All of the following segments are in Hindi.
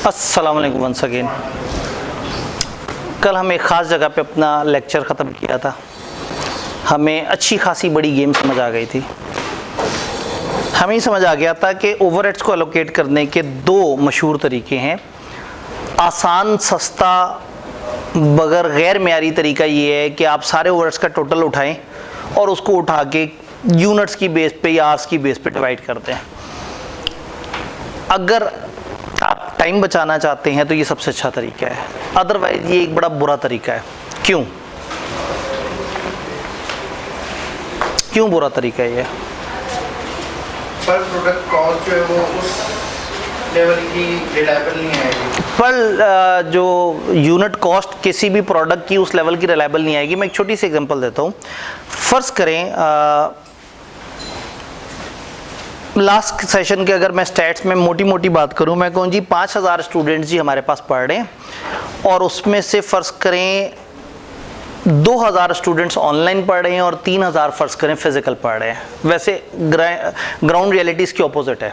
अस्सलाम वालेकुम वंस अगेन। कल हम एक ख़ास जगह पे अपना लेक्चर ख़त्म किया था। हमें अच्छी खासी बड़ी गेम समझ आ गई थी। हमें समझ आ गया था कि ओवरहेड्स को एलोकेट करने के दो मशहूर तरीके हैं। आसान, सस्ता, मगर गैर मेयारी तरीका ये है कि आप सारे ओवरहेड्स का टोटल उठाएं और उसको उठा के यूनिट्स की बेस पे या आवर्स की बेस पे डिवाइड करते हैं। अगर आप टाइम बचाना चाहते हैं तो ये सबसे अच्छा तरीका है, अदरवाइज ये एक बड़ा बुरा तरीका है। क्यों बुरा तरीका है ये? पर प्रोडक्ट कॉस्ट जो है वो उस लेवल की रिलायबल नहीं आएगी। पर जो यूनिट कॉस्ट किसी भी प्रोडक्ट की उस लेवल की रिलायबल नहीं आएगी। मैं एक छोटी सी एग्जांपल देता हूँ। फर्ज करें लास्ट सेशन के अगर मैं स्टैट्स में मोटी मोटी बात करूं, मैं कहूँ जी 5000 स्टूडेंट्स जी हमारे पास पढ़ रहे हैं और उसमें से फ़र्ज़ करें 2000 स्टूडेंट्स ऑनलाइन पढ़ रहे हैं और 3000 फ़र्ज़ करें फिज़िकल पढ़ रहे हैं। वैसे ग्राउंड रियलिटीज़ की ऑपोजिट है।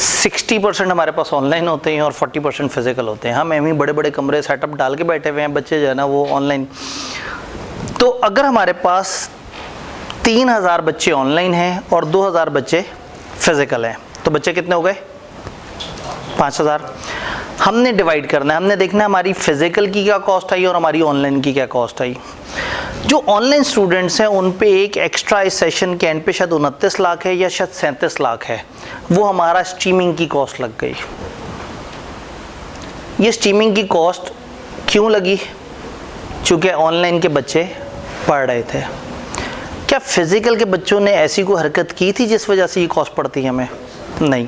60% हमारे पास ऑनलाइन होते हैं और 40% फिज़िकल होते हैं। हम एम ही बड़े बड़े कमरे सेटअप डाल के बैठे हुए हैं, बच्चे जो है ना वो ऑनलाइन। तो अगर हमारे पास 3000 बच्चे ऑनलाइन हैं और 2000 बच्चे फिजिकल है तो बच्चे कितने हो गए? 5000। हमने डिवाइड करना है, हमने देखना है हमारी फिजिकल की क्या कॉस्ट आई और हमारी ऑनलाइन की क्या कॉस्ट आई। जो ऑनलाइन स्टूडेंट्स हैं उन पे एक एक्स्ट्रा इस सेशन के एंड पे शायद 29 लाख है या शायद 37 लाख है, वो हमारा स्ट्रीमिंग की कॉस्ट लग गई। ये स्ट्रीमिंग की कॉस्ट क्यों लगी? चूँकि ऑनलाइन के बच्चे पढ़ रहे थे। क्या फिजिकल के बच्चों ने ऐसी कोई हरकत की थी जिस वजह से ये कॉस्ट पड़ती है हमें? नहीं।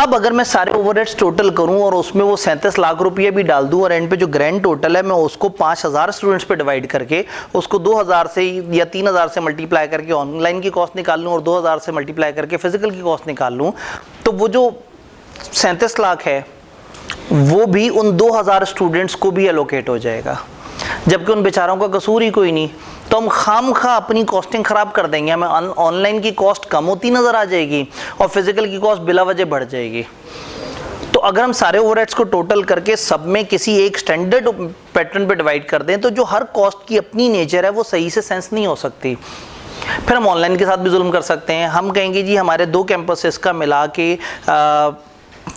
अब अगर मैं सारे ओवरहेड्स टोटल करूं और उसमें वो 37 लाख रुपये भी डाल दूं और एंड पे जो ग्रैंड टोटल है मैं उसको 5000 स्टूडेंट्स पे डिवाइड करके उसको 2000 से या 3000 से मल्टीप्लाई करके ऑनलाइन की कॉस्ट निकाल लूं और 2000 से मल्टीप्लाई करके फिजिकल की कॉस्ट निकाल लूं, तो वो जो 37 लाख है वो भी उन 2000 स्टूडेंट्स को भी एलोकेट हो जाएगा, जबकि उन बेचारों का कसूर ही कोई नहीं। तो हम खामखा अपनी कॉस्टिंग ख़राब कर देंगे। हमें ऑनलाइन की कॉस्ट कम होती नज़र आ जाएगी और फिज़िकल की कॉस्ट बिला वजह बढ़ जाएगी। तो अगर हम सारे ओवरहेड्स को टोटल करके सब में किसी एक स्टैंडर्ड पैटर्न पे डिवाइड कर दें तो जो हर कॉस्ट की अपनी नेचर है वो सही से सेंस नहीं हो सकती। फिर हम ऑनलाइन के साथ भी जुल्म कर सकते हैं। हम कहेंगे जी हमारे 2 कैंपसेस का मिला के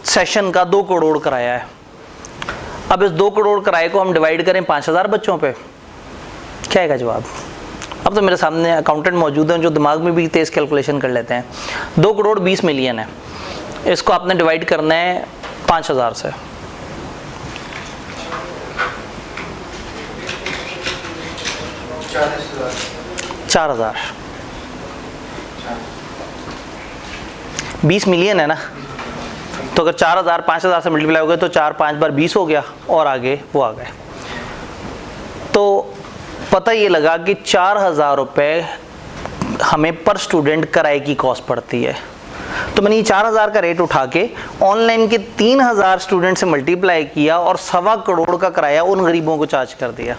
सेशन का 2 करोड़ किराया है। अब इस 2 करोड़ किराए को हम डिवाइड करें 5000 बच्चों पे, क्या आएगा जवाब? अब तो मेरे सामने अकाउंटेंट मौजूद हैं जो दिमाग में भी तेज़ कैलकुलेशन कर लेते हैं। 2 करोड़ 20 मिलियन है, इसको आपने डिवाइड करना है 5000 से। चार हजार 20 मिलियन है ना, तो अगर 4000 5000 से मल्टीप्लाई हो गए तो 4 5 बार 20 हो गया और आगे वो आ गए। तो पता ये लगा कि 4000 रुपये हमें पर स्टूडेंट किराए की कॉस्ट पड़ती है। तो मैंने ये 4000 का रेट उठा के ऑनलाइन के 3000 स्टूडेंट से मल्टीप्लाई किया और 1.25 करोड़ का किराया उन गरीबों को चार्ज कर दिया।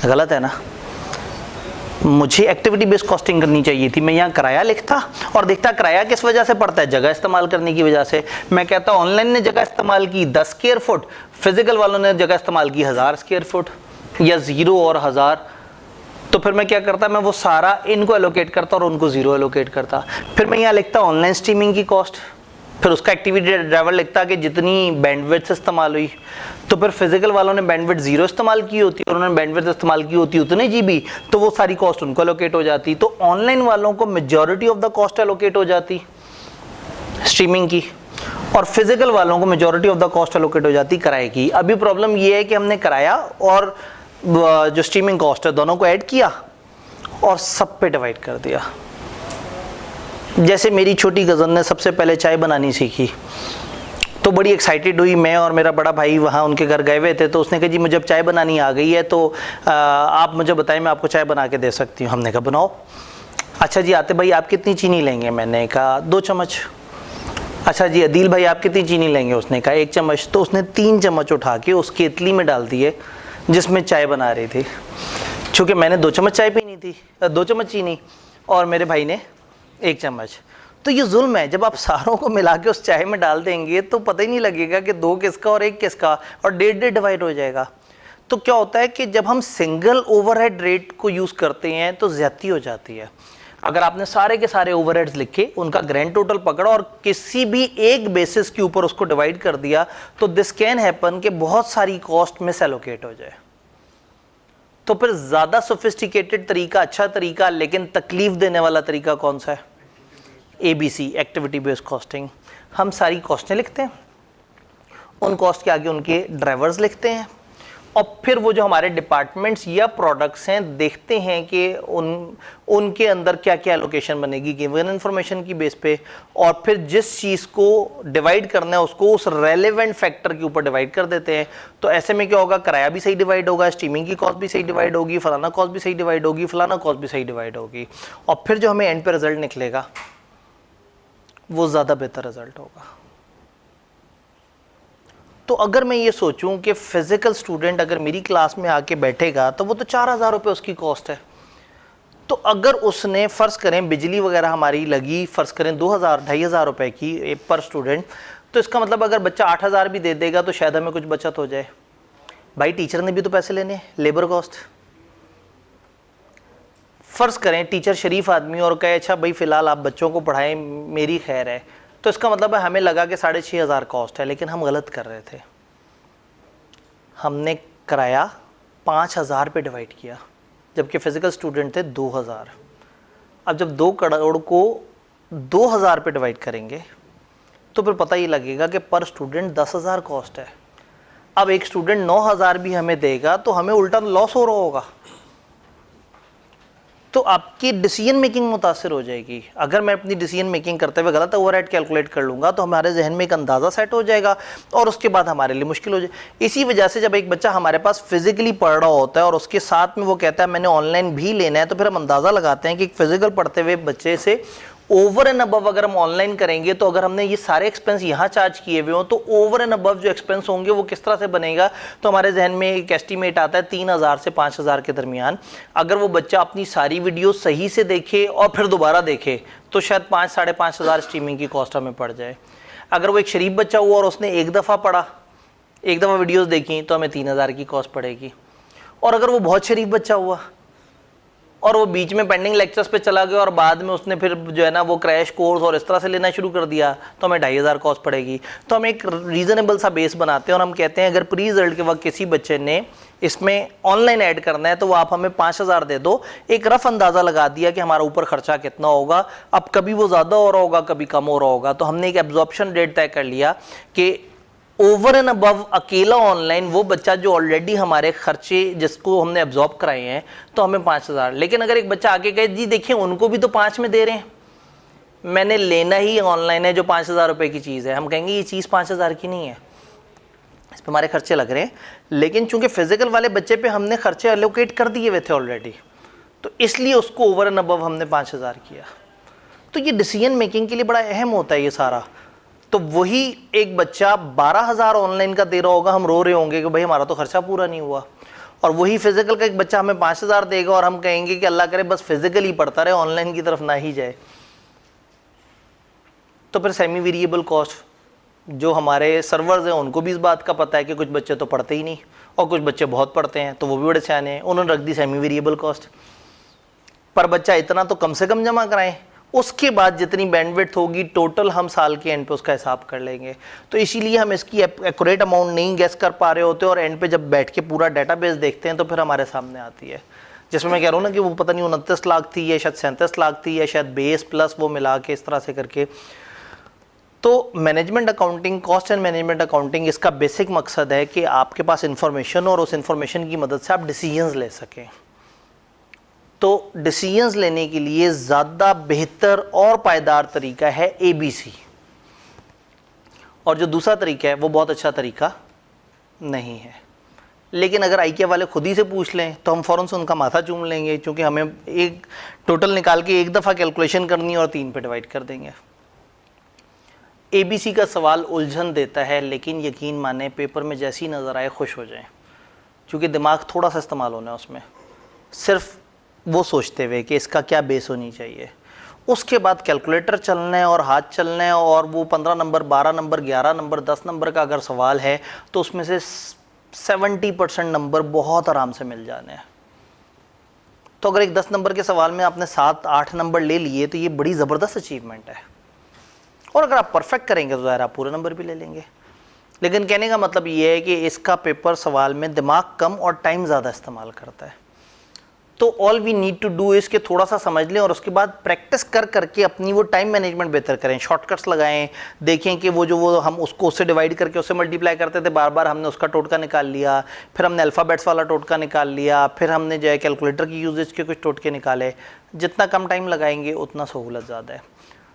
गलत है ना? मुझे एक्टिविटी बेस्ड कॉस्टिंग करनी चाहिए थी। मैं यहाँ किराया लिखता और देखता किराया किस वजह से पड़ता है, जगह इस्तेमाल करने की वजह से। मैं कहता ऑनलाइन ने जगह इस्तेमाल की 10 स्क्वायर फुट, फिजिकल वालों ने जगह इस्तेमाल की 1000 स्क्वायर फुट या 0 और 1000। तो फिर मैं क्या करता, मैं वो सारा इनको एलोकेट करता और उनको 0 एलोकेट करता। फिर मैं यहाँ लिखता ऑनलाइन स्ट्रीमिंग की कॉस्ट, फिर उसका एक्टिविटी ड्राइवर लिखता कि जितनी बैंडविड्थ इस्तेमाल हुई। तो फिर फिजिकल वालों ने बैंडविड्थ 0 इस्तेमाल की होती और उन्होंने बैंडविड्थ इस्तेमाल की होती उतने जीबी, तो वो सारी कॉस्ट उनको एलोकेट हो जाती। तो ऑनलाइन वालों को majority of the cost allocate हो जाती स्ट्रीमिंग की और फिजिकल वालों को majority of the cost allocate हो जाती किराए की। अभी प्रॉब्लम ये है कि हमने किराया और जो स्ट्रीमिंग कॉस्ट है दोनों को ऐड किया और सब पे डिवाइड कर दिया। जैसे मेरी छोटी कज़न ने सबसे पहले चाय बनानी सीखी तो बड़ी एक्साइटेड हुई। मैं और मेरा बड़ा भाई वहाँ उनके घर गए हुए थे, तो उसने कहा जी मुझे अब चाय बनानी आ गई है तो आप मुझे बताएं, मैं आपको चाय बना के दे सकती हूँ। हमने कहा बनाओ। अच्छा जी आते भाई आप कितनी चीनी लेंगे? मैंने कहा 2 चम्मच। अच्छा जी अदील भाई आप कितनी चीनी लेंगे? उसने कहा 1 चम्मच। तो उसने 3 चम्मच उठा के उस केतली में डाल दिए जिसमें चाय बना रही थी। चूँकि मैंने 2 चम्मच चाय पीनी थी, 2 चम्मच चीनी, और मेरे भाई ने 1 चम्मच। तो ये जुल्म है, जब आप सारों को मिला के उस चाय में डाल देंगे तो पता ही नहीं लगेगा कि 2 किसका और 1 किसका, और 1.5 डिवाइड हो जाएगा। तो क्या होता है कि जब हम सिंगल ओवरहेड रेट को यूज़ करते हैं तो ज़्यादती हो जाती है। अगर आपने सारे के सारे ओवरहेड्स लिखे, उनका ग्रैंड टोटल पकड़ा और किसी भी एक बेसिस के ऊपर उसको डिवाइड कर दिया, तो दिस कैन हैपन कि बहुत सारी कॉस्ट मिस एलोकेट हो जाए। तो फिर ज़्यादा सोफिस्टिकेटेड तरीका, अच्छा तरीका, लेकिन तकलीफ देने वाला तरीका कौन सा है? ABC, activity based costing. हम सारी कॉस्टें लिखते हैं, उन कॉस्ट के आगे उनके ड्राइवर्स लिखते हैं, और फिर वो जो हमारे डिपार्टमेंट्स या प्रोडक्ट्स हैं देखते हैं कि उनके अंदर क्या क्या एलोकेशन बनेगी गिवन इन्फॉर्मेशन की बेस पे, और फिर जिस चीज़ को डिवाइड करना है उसको उस रेलेवेंट फैक्टर के ऊपर डिवाइड कर देते हैं। तो ऐसे में क्या होगा, किराया भी सही डिवाइड होगा, स्टीमिंग की कॉस्ट भी सही डिवाइड होगी, फलाना कॉस्ट भी सही डिवाइड होगी, फलाना कॉस्ट भी सही डिवाइड होगी, और फिर जो हमें एंड पे रिजल्ट निकलेगा वो ज़्यादा बेहतर रिजल्ट होगा। तो अगर मैं ये सोचूं कि फिजिकल स्टूडेंट अगर मेरी क्लास में आके बैठेगा तो वो तो 4,000 रुपये उसकी कॉस्ट है। तो अगर उसने फ़र्ज़ करें बिजली वगैरह हमारी लगी, फ़र्ज़ करें 2,000 2,500 रुपये की पर स्टूडेंट, तो इसका मतलब अगर बच्चा 8,000 भी दे देगा तो शायद हमें कुछ बचत हो जाए। भाई टीचर ने भी तो पैसे लेने, लेबर कॉस्ट। फ़र्ज़ करें टीचर शरीफ आदमी और कहे अच्छा भाई फ़िलहाल आप बच्चों को पढ़ाएं, मेरी खैर है, तो इसका मतलब है हमें लगा कि 6,500 कॉस्ट है, लेकिन हम गलत कर रहे थे। हमने किराया 5,000 पे डिवाइड किया, जबकि फ़िज़िकल स्टूडेंट थे 2,000। अब जब 2 करोड़ को 2,000 पे डिवाइड करेंगे तो फिर पता ही लगेगा कि पर स्टूडेंट 10,000 कॉस्ट है। अब एक स्टूडेंट 9,000 भी हमें देगा तो हमें उल्टा लॉस हो रहा होगा। तो आपकी डिसीजन मेकिंग मुतासर हो जाएगी। अगर मैं अपनी डिसीजन मेकिंग करते हुए गलत ओवरहेड कैलकुलेट कर लूँगा तो हमारे जहन में एक अंदाज़ा सेट हो जाएगा और उसके बाद हमारे लिए मुश्किल हो जाए। इसी वजह से जब एक बच्चा हमारे पास फिजिकली पढ़ रहा होता है और उसके साथ में वो कहता है मैंने ऑनलाइन भी लेना है, तो फिर हम अंदाज़ा लगाते हैं कि फिजिकल पढ़ते हुए बच्चे से ओवर एंड अबव अगर हम ऑनलाइन करेंगे तो अगर हमने ये सारे एक्सपेंस यहाँ चार्ज किए हुए हों तो ओवर एंड अबव जो एक्सपेंस होंगे वो किस तरह से बनेगा। तो हमारे जहन में एक एस्टीमेट आता है 3,000 से 5,000 के दरमियान। अगर वो बच्चा अपनी सारी वीडियो सही से देखे और फिर दोबारा देखे तो शायद 5,000-5,500 स्ट्रीमिंग की कॉस्ट हमें पड़ जाए। अगर वो एक शरीफ बच्चा हुआ और उसने एक दफ़ा पढ़ा, एक दफ़ा वीडियोज़ देखी, तो हमें 3,000 की कॉस्ट पड़ेगी। और अगर वो बहुत शरीफ बच्चा हुआ और वो बीच में पेंडिंग लेक्चर्स पे चला गया और बाद में उसने फिर जो है ना वो क्रैश कोर्स और इस तरह से लेना शुरू कर दिया, तो हमें 2,500 कॉस्ट पड़ेगी। तो हम एक रीज़नेबल सा बेस बनाते हैं और हम कहते हैं अगर प्री रिजल्ट के वक्त किसी बच्चे ने इसमें ऑनलाइन ऐड करना है तो वो आप हमें 5,000 दे दो। एक रफ अंदाज़ा लगा दिया कि हमारा ऊपर खर्चा कितना होगा। अब कभी वो ज़्यादा हो रहा होगा, कभी कम हो रहा होगा, तो हमने एक एब्जॉर्प्शन रेट तय कर लिया कि ओवर एंड अबव अकेला ऑनलाइन वो बच्चा जो ऑलरेडी हमारे खर्चे जिसको हमने एब्जॉर्ब कराए हैं तो हमें 5,000। लेकिन अगर एक बच्चा आके कहे जी देखिए उनको भी तो 5 में दे रहे हैं, मैंने लेना ही ऑनलाइन है जो 5,000 रुपये की चीज़ है, हम कहेंगे ये चीज़ 5,000 की नहीं है, इस पर हमारे खर्चे लग रहे हैं। लेकिन चूंकि फिजिकल वाले बच्चे पे हमने खर्चे एलोकेट कर दिए हुए थे ऑलरेडी, तो इसलिए उसको ओवर एंड अबव हमने 5,000 किया। तो ये डिसीजन मेकिंग के लिए बड़ा अहम होता है ये सारा। तो वही एक बच्चा 12,000 ऑनलाइन का दे रहा होगा, हम रो रहे होंगे कि भाई हमारा तो खर्चा पूरा नहीं हुआ, और वही फिजिकल का एक बच्चा हमें 5,000 देगा और हम कहेंगे कि अल्लाह करे बस फिजिकल ही पढ़ता रहे, ऑनलाइन की तरफ ना ही जाए। तो फिर सेमी वेरिएबल कॉस्ट जो हमारे सर्वर्स हैं उनको भी इस बात का पता है कि कुछ बच्चे तो पढ़ते ही नहीं और कुछ बच्चे बहुत पढ़ते हैं, तो वो भी बड़े सियाने हैं, उन्होंने रख दी सेमी वेरिएबल कॉस्ट। पर बच्चा इतना तो कम से कम जमा कराएं, उसके बाद जितनी बैंडविड्थ होगी टोटल हम साल के एंड पे उसका हिसाब कर लेंगे। तो इसीलिए हम इसकी एक्यूरेट अमाउंट नहीं गेस कर पा रहे होते और एंड पे जब बैठ के पूरा डेटाबेस देखते हैं तो फिर हमारे सामने आती है, जिसमें मैं कह रहा हूँ ना कि वो पता नहीं 29 लाख थी या शायद 37 लाख थी या शायद बेस प्लस वो मिला के इस तरह से करके। तो management accounting, cost and management accounting, इसका बेसिक मकसद है कि आपके पास इंफॉर्मेशन और उस इंफॉर्मेशन की मदद से आप डिसीजंस ले सकें। तो डिसीजंस लेने के लिए ज़्यादा बेहतर और पायदार तरीका है ABC, और जो दूसरा तरीका है वो बहुत अच्छा तरीका नहीं है। लेकिन अगर IKEA वाले खुद ही से पूछ लें तो हम फ़ौरन से उनका माथा चूम लेंगे, क्योंकि हमें एक टोटल निकाल के एक दफ़ा कैलकुलेशन करनी है और 3 पे डिवाइड कर देंगे। ABC का सवाल उलझन देता है, लेकिन यकीन माने पेपर में जैसी नज़र आए खुश हो जाएं, क्योंकि दिमाग थोड़ा सा इस्तेमाल होना है उसमें, सिर्फ वो सोचते हुए कि इसका क्या बेस होनी चाहिए। उसके बाद कैलकुलेटर चलना है और हाथ चलना है, और वो 15 नंबर, 12 नंबर, 11 नंबर, 10 नंबर का अगर सवाल है तो उसमें से 70% नंबर बहुत आराम से मिल जाने हैं। तो अगर एक 10 नंबर के सवाल में आपने 7-8 नंबर ले लिए तो ये बड़ी ज़बरदस्त अचीवमेंट है। और अगर आप परफेक्ट करेंगे तो ज़ाहिर आप पूरे नंबर भी ले लेंगे। लेकिन कहने का मतलब ये है कि इसका पेपर सवाल में दिमाग कम और टाइम ज़्यादा इस्तेमाल करता है। तो all we need to do is कि थोड़ा सा समझ लें और उसके बाद प्रैक्टिस कर करके अपनी वो टाइम मैनेजमेंट बेहतर करें, शॉर्टकट्स लगाएं, देखें कि वो हम उसको उससे डिवाइड करके उससे मल्टीप्लाई करते थे, बार बार हमने उसका टोटका निकाल लिया, फिर हमने अल्फ़ाबेट्स वाला टोटका निकाल लिया, फिर हमने जो है कैलकुलेटर की यूजेज के कुछ टोटके निकाले। जितना कम टाइम लगाएंगे उतना सहूलत ज़्यादा है।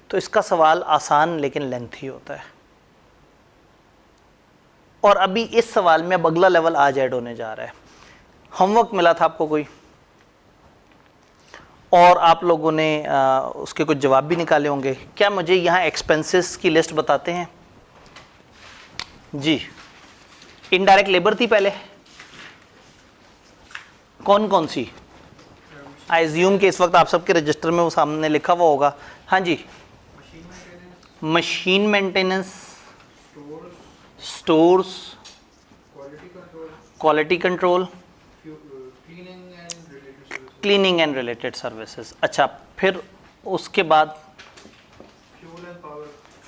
तो इसका सवाल आसान लेकिन लेंथी होता है। और अभी इस सवाल में अब अगला लेवल आज ऐड होने जा रहा है। होमवर्क मिला था आपको कोई, और आप लोगों ने उसके कुछ जवाब भी निकाले होंगे। क्या मुझे यहाँ एक्सपेंसेस की लिस्ट बताते हैं जी? इनडायरेक्ट लेबर थी पहले, कौन कौन सी? आई एज्यूम कि इस वक्त आप सबके रजिस्टर में वो सामने लिखा हुआ होगा। हाँ जी, machine maintenance, stores, quality control, cleaning and related services. अच्छा, फिर उसके बाद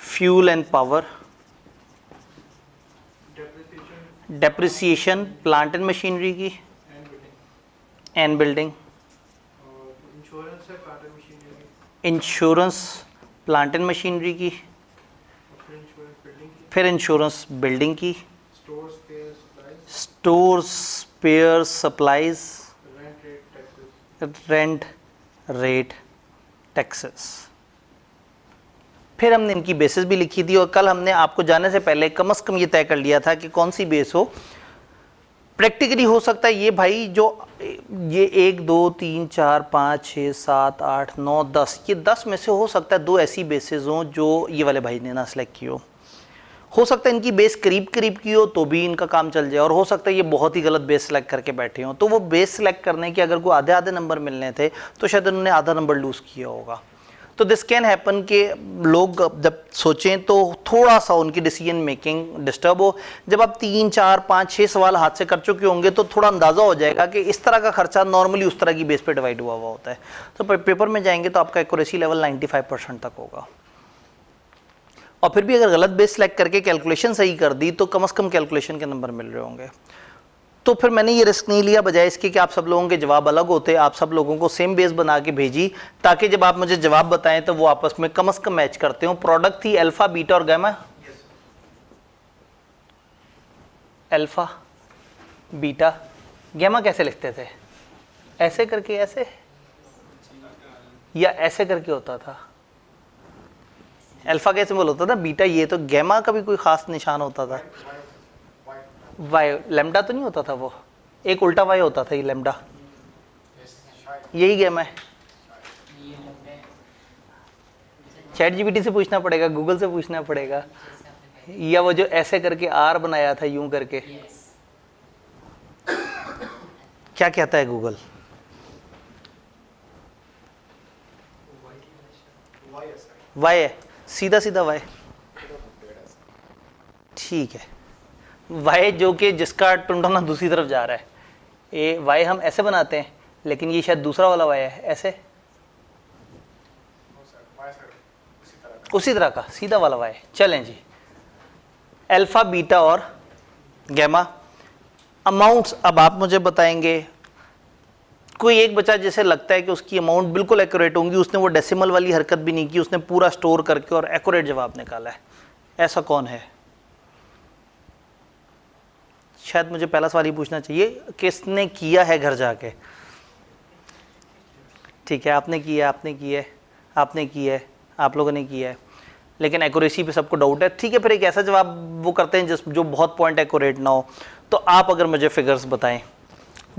fuel and power, depreciation plant and machinery की, and building, insurance plant and machinery की, फिर इंश्योरेंस बिल्डिंग की, stores, spare, supplies, rent, rate, taxes. फिर हमने इनकी बेसिस भी लिखी थी, और कल हमने आपको जाने से पहले कम से कम ये तय कर लिया था कि कौन सी बेस हो। प्रैक्टिकली हो सकता है ये भाई जो ये 1 2 3 4 5 6 7 8 9 10, ये 10 में से हो सकता है 2 ऐसी बेसिस हों जो ये वाले भाई ने ना सेलेक्ट की हो सकता है इनकी बेस करीब करीब की हो तो भी इनका काम चल जाए, और हो सकता है ये बहुत ही गलत बेस सेलेक्ट करके बैठे हों। तो वो बेस सेलेक्ट करने के अगर कोई आधे आधे नंबर मिलने थे तो शायद उन्होंने आधा नंबर लूज़ किया होगा। तो दिस कैन हैपन कि लोग जब सोचें तो थोड़ा सा उनकी डिसीजन मेकिंग डिस्टर्ब हो। जब आप 3 4 5 6 सवाल हाथ से कर चुके होंगे तो थोड़ा अंदाज़ा हो जाएगा कि इस तरह का खर्चा नॉर्मली उस तरह की बेस पे डिवाइड हुआ होता है। तो पेपर में जाएंगे तो आपका एक्यूरेसी लेवल 95% तक होगा। और फिर भी अगर गलत बेस सेलेक्ट करके कैलकुलेशन सही कर दी तो कम से कम कैलकुलेशन के नंबर मिल रहे होंगे। तो फिर मैंने ये रिस्क नहीं लिया, बजाय इसके कि आप सब लोगों के जवाब अलग होते, आप सब लोगों को सेम बेस बना के भेजी, ताकि जब आप मुझे जवाब बताएं तो वो आपस में कम से कम मैच करते हो। प्रोडक्ट थी अल्फा, बीटा और गामा। अल्फा, बीटा, गामा कैसे लिखते थे? ऐसे करके, ऐसे या ऐसे करके होता था? अल्फा कैसे बोल होता था? बीटा ये तो, गामा का भी कोई खास निशान होता था? वाई, लैम्डा तो नहीं होता था वो, एक उल्टा वाई होता था ये लैम्डा, यही गामा है। चैट जीपीटी से पूछना पड़ेगा, गूगल से पूछना पड़ेगा, या वो जो ऐसे करके आर बनाया था यूं करके, क्या कहता है गूगल? वाई है, सीधा सीधा वाई, ठीक है। वाई जो कि जिसका टुंडना दूसरी तरफ जा रहा है, ये वाई हम ऐसे बनाते हैं, लेकिन ये शायद दूसरा वाला वाई है, ऐसे उसी तरह का सीधा वाला वाई। चलें जी, अल्फा, बीटा और गामा। अमाउंट्स अब आप मुझे बताएंगे। कोई एक बच्चा जैसे लगता है कि उसकी अमाउंट बिल्कुल एक्यूरेट होंगी, उसने वो डेसिमल वाली हरकत भी नहीं की, उसने पूरा स्टोर करके और एक्यूरेट जवाब निकाला है, ऐसा कौन है? शायद मुझे पहला सवाल ही पूछना चाहिए, किसने किया है घर जाके? ठीक है, आपने किया, आपने किया है, आपने किया है, आप लोगों ने किया है, लेकिन एक्यूरेसी पे सबको डाउट है। ठीक है, फिर एक ऐसा जवाब वो करते हैं जो बहुत पॉइंट एक्यूरेट ना हो। तो आप अगर मुझे फिगर्स बताएं,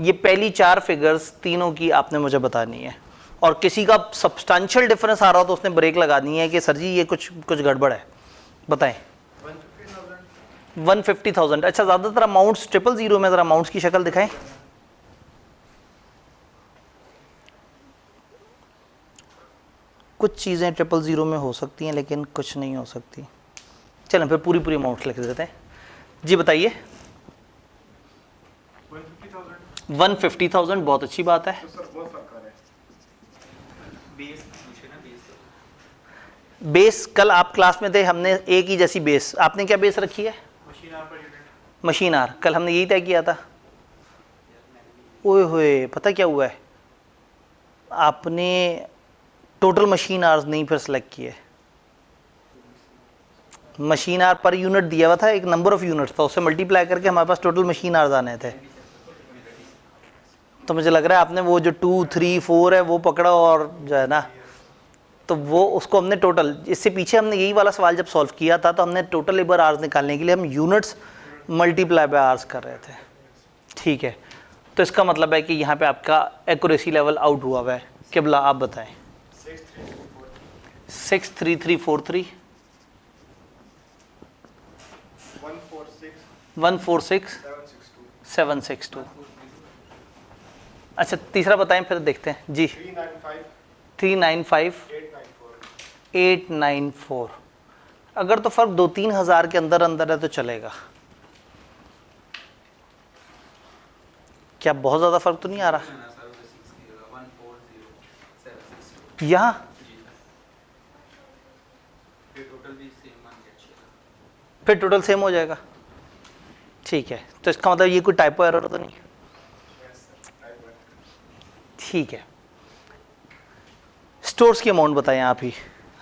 ये पहली 4 फिगर्स तीनों की आपने मुझे बतानी है, और किसी का सब्सटेंशियल डिफरेंस आ रहा हो तो उसने ब्रेक लगानी है कि सर जी ये कुछ गड़बड़ है, बताएं। 150,000। अच्छा, ज़्यादातर अमाउंट्स 000 में, ज़रा अमाउंट्स की शक्ल दिखाएं। कुछ चीज़ें 000 में हो सकती हैं लेकिन कुछ नहीं हो सकती। चलें फिर पूरी अमाउंट लिख देते हैं। जी बताइए। 150,000 बहुत अच्छी बात है। बेस कल आप क्लास में थे, हमने एक ही जैसी बेस, आपने क्या बेस रखी है? Machine R. कल हमने यही तय किया था। ओए होए, पता क्या हुआ है, आपने टोटल मशीन आर्स नहीं फिर सेलेक्ट किए। मशीन आर पर यूनिट दिया हुआ था, एक नंबर ऑफ यूनिट्स था, उससे मल्टीप्लाई करके हमारे पास टोटल मशीन आर्स आने थे। तो मुझे लग रहा है आपने वो जो 2, 3, 4 है वो पकड़ा और जो है ना, तो वो उसको हमने टोटल, इससे पीछे हमने यही वाला सवाल जब सॉल्व किया था तो हमने टोटल लेबर आवर्स निकालने के लिए हम यूनिट्स मल्टीप्लाई बाय आवर्स कर रहे थे। ठीक है, तो इसका मतलब है कि यहाँ पे आपका एक्यूरेसी लेवल आउट हुआ हुआ है। किबला आप बताएं। 63343 146 762। अच्छा तीसरा बताएं फिर देखते हैं जी। 395 894। अगर तो फर्क 2-3 हज़ार के अंदर अंदर है तो चलेगा। क्या बहुत ज़्यादा फर्क तो नहीं आ रहा यहाँ? फिर टोटल सेम हो जाएगा। ठीक है, तो इसका मतलब ये कोई टाइपो एरर तो नहीं? ठीक है, स्टोर्स की अमाउंट बताएं आप ही,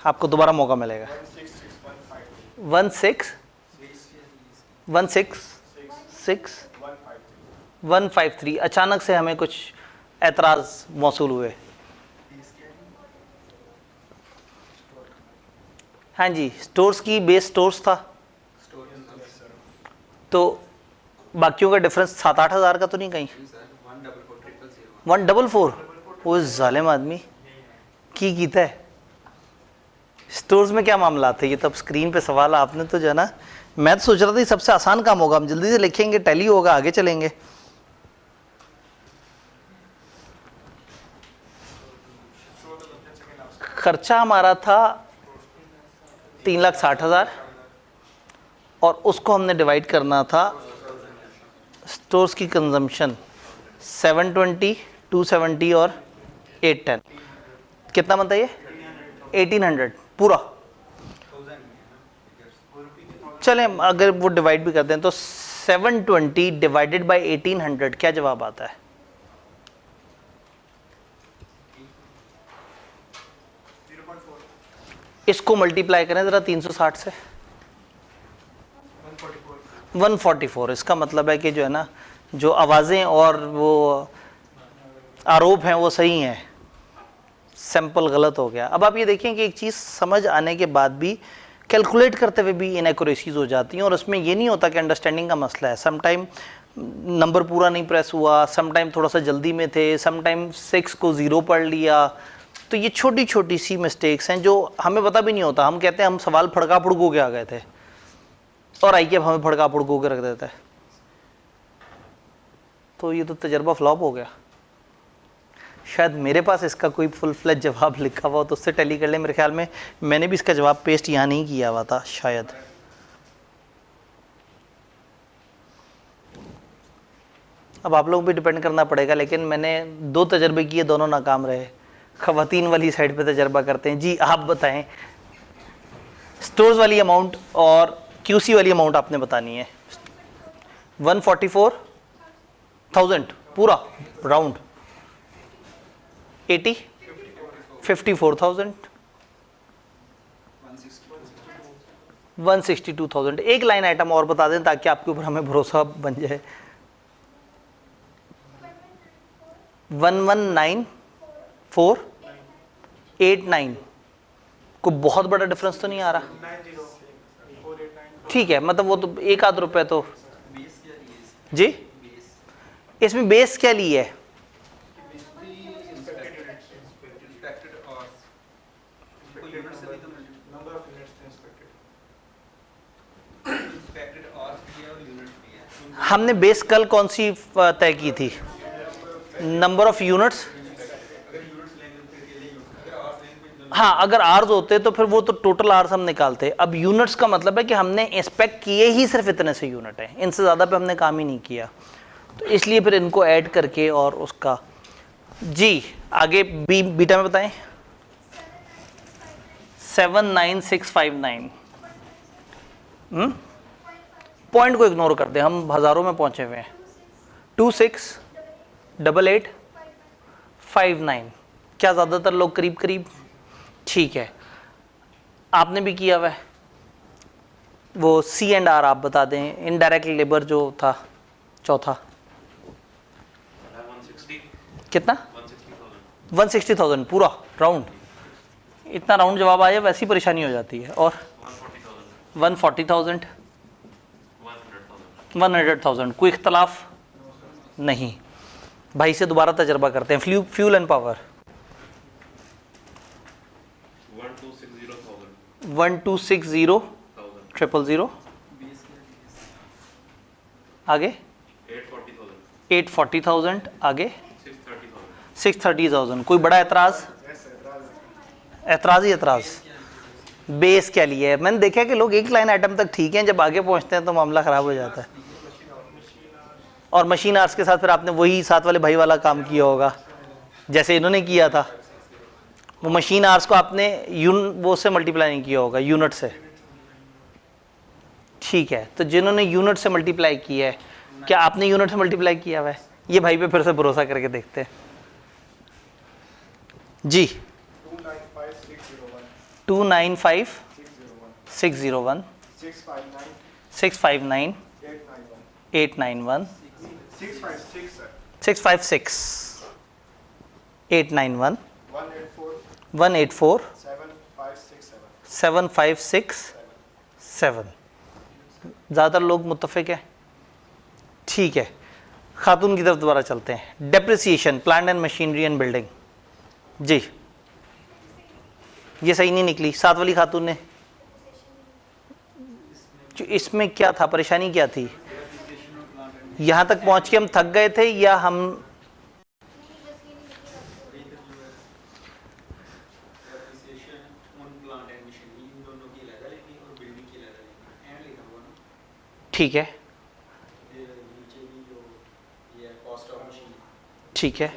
आपको दोबारा मौका मिलेगा। 153। अचानक से हमें कुछ एतराज़ मौसूल हुए। हाँ जी, स्टोर्स की बेस स्टोर्स था, तो बाकियों का डिफरेंस 7-8 हज़ार का तो नहीं कहीं? 144। वो जालिम आदमी की कीता है। स्टोर्स में क्या मामला थे ये? तब स्क्रीन पे सवाल आपने तो जो है ना, मैं तो सोच रहा था ये सबसे आसान काम होगा, हम जल्दी से लिखेंगे, टैली होगा, आगे चलेंगे। खर्चा हमारा था 3,60,000 और उसको हमने डिवाइड करना था स्टोर्स की कंजम्पशन 720, 270 और 810। कितना बनता है ये? 1800 पूरा। चलें अगर वो डिवाइड भी कर दें तो 720 डिवाइडेड बाय 1800 क्या जवाब आता है? इसको मल्टीप्लाई करें ज़रा 360 से। 144। इसका मतलब है कि जो है ना, जो आवाज़ें और वो आरोप हैं वो सही हैं, सैंपल गलत हो गया। अब आप ये देखें कि एक चीज़ समझ आने के बाद भी कैलकुलेट करते हुए भी इनएक्यूरेसीज हो जाती हैं, और उसमें ये नहीं होता कि अंडरस्टैंडिंग का मसला है। सम टाइम नंबर पूरा नहीं प्रेस हुआ, सम टाइम थोड़ा सा जल्दी में थे, सम टाइम 6 को 0 पढ़ लिया। तो ये छोटी छोटी सी मिस्टेक्स हैं जो हमें पता भी नहीं होता। हम कहते हैं हम सवाल फड़का फुड़कू के आ गए थे, और आई के हमें फड़का फुड़कू के रख देता है। तो ये तो तजर्बा फ्लॉप हो गया। शायद मेरे पास इसका कोई फुल फ्लेज जवाब लिखा हुआ हो तो उससे टैली कर ले। मेरे ख्याल में मैंने भी इसका जवाब पेस्ट यहाँ नहीं किया हुआ था शायद। अब आप लोगों पे डिपेंड करना पड़ेगा, लेकिन मैंने 2 तजर्बे किए, दोनों नाकाम रहे। खवातीन वाली साइड पे तजर्बा करते हैं। जी आप बताएं, स्टोर्स वाली अमाउंट और क्यूसी वाली अमाउंट आपने बतानी है। 144,000 पूरा राउंड, 80 54,000 162,000। एक लाइन आइटम और बता दें ताकि आपके ऊपर हमें भरोसा बन जाए। 119489 को बहुत बड़ा डिफरेंस तो नहीं आ रहा? ठीक है, मतलब वो तो 1-8 रुपए तो जी। इसमें बेस क्या ली है? हमने बेस कल कौन सी तय की थी? Number of units. हाँ, अगर आर्स होते तो फिर वो तो टोटल आर्स हम निकालते। अब यूनिट्स का मतलब है कि हमने इंस्पेक्ट किए ही सिर्फ इतने से यूनिट हैं, इनसे ज़्यादा पे हमने काम ही नहीं किया, तो इसलिए फिर इनको ऐड करके और उसका। जी आगे बीटा में बताएं। 79659। पॉइंट को इग्नोर कर दें, हम हज़ारों में पहुंचे हुए हैं। 268859। क्या ज़्यादातर लोग करीब करीब? ठीक है, आपने भी किया हुआ है। वो सी एंड आर आप बता दें, इनडायरेक्ट लेबर जो था चौथा। 160, कितना? 160,000, 160,000 पूरा राउंड। इतना राउंड जवाब आया वैसी परेशानी हो जाती है। और 140,000, 140,000, 100,000, 100,000 कोई इख्तलाफ नहीं। भाई से दोबारा तजर्बा करते हैं। फ्यूल एंड पावर 1260,000, 1260,000 आगे 840,000, 840,000 आगे 630,000, 630,000। कोई बड़ा एतराज़? एतराज़ ही एतराज़। बेस क्या लिया है? मैंने देखा कि लोग एक लाइन आइटम तक ठीक हैं, जब आगे पहुंचते हैं तो मामला ख़राब हो जाता है। और मशीन आर्ट्स के साथ फिर आपने वही साथ वाले भाई वाला काम किया होगा जैसे इन्होंने किया था। वो मशीन आर्ट्स को आपने वो से मल्टीप्लाई नहीं किया होगा, यूनिट से। ठीक है, तो जिन्होंने यूनिट से मल्टीप्लाई किया है, क्या आपने यूनिट से मल्टीप्लाई किया हुआ है? ये भाई पे फिर से भरोसा करके देखते हैं जी। 295,601, 659, 891, 656, 891, 184, 7567। ज़्यादातर लोग मुत्तफिक हैं। ठीक है, खातून की तरफ दोबारा चलते हैं। Depreciation plant and machinery and building. जी ये सही नहीं निकली, साथ वाली खातून ने। इसमें क्या था, परेशानी क्या थी? यहाँ तक पहुँच के हम थक गए थे या हम ठीक है ठीक है।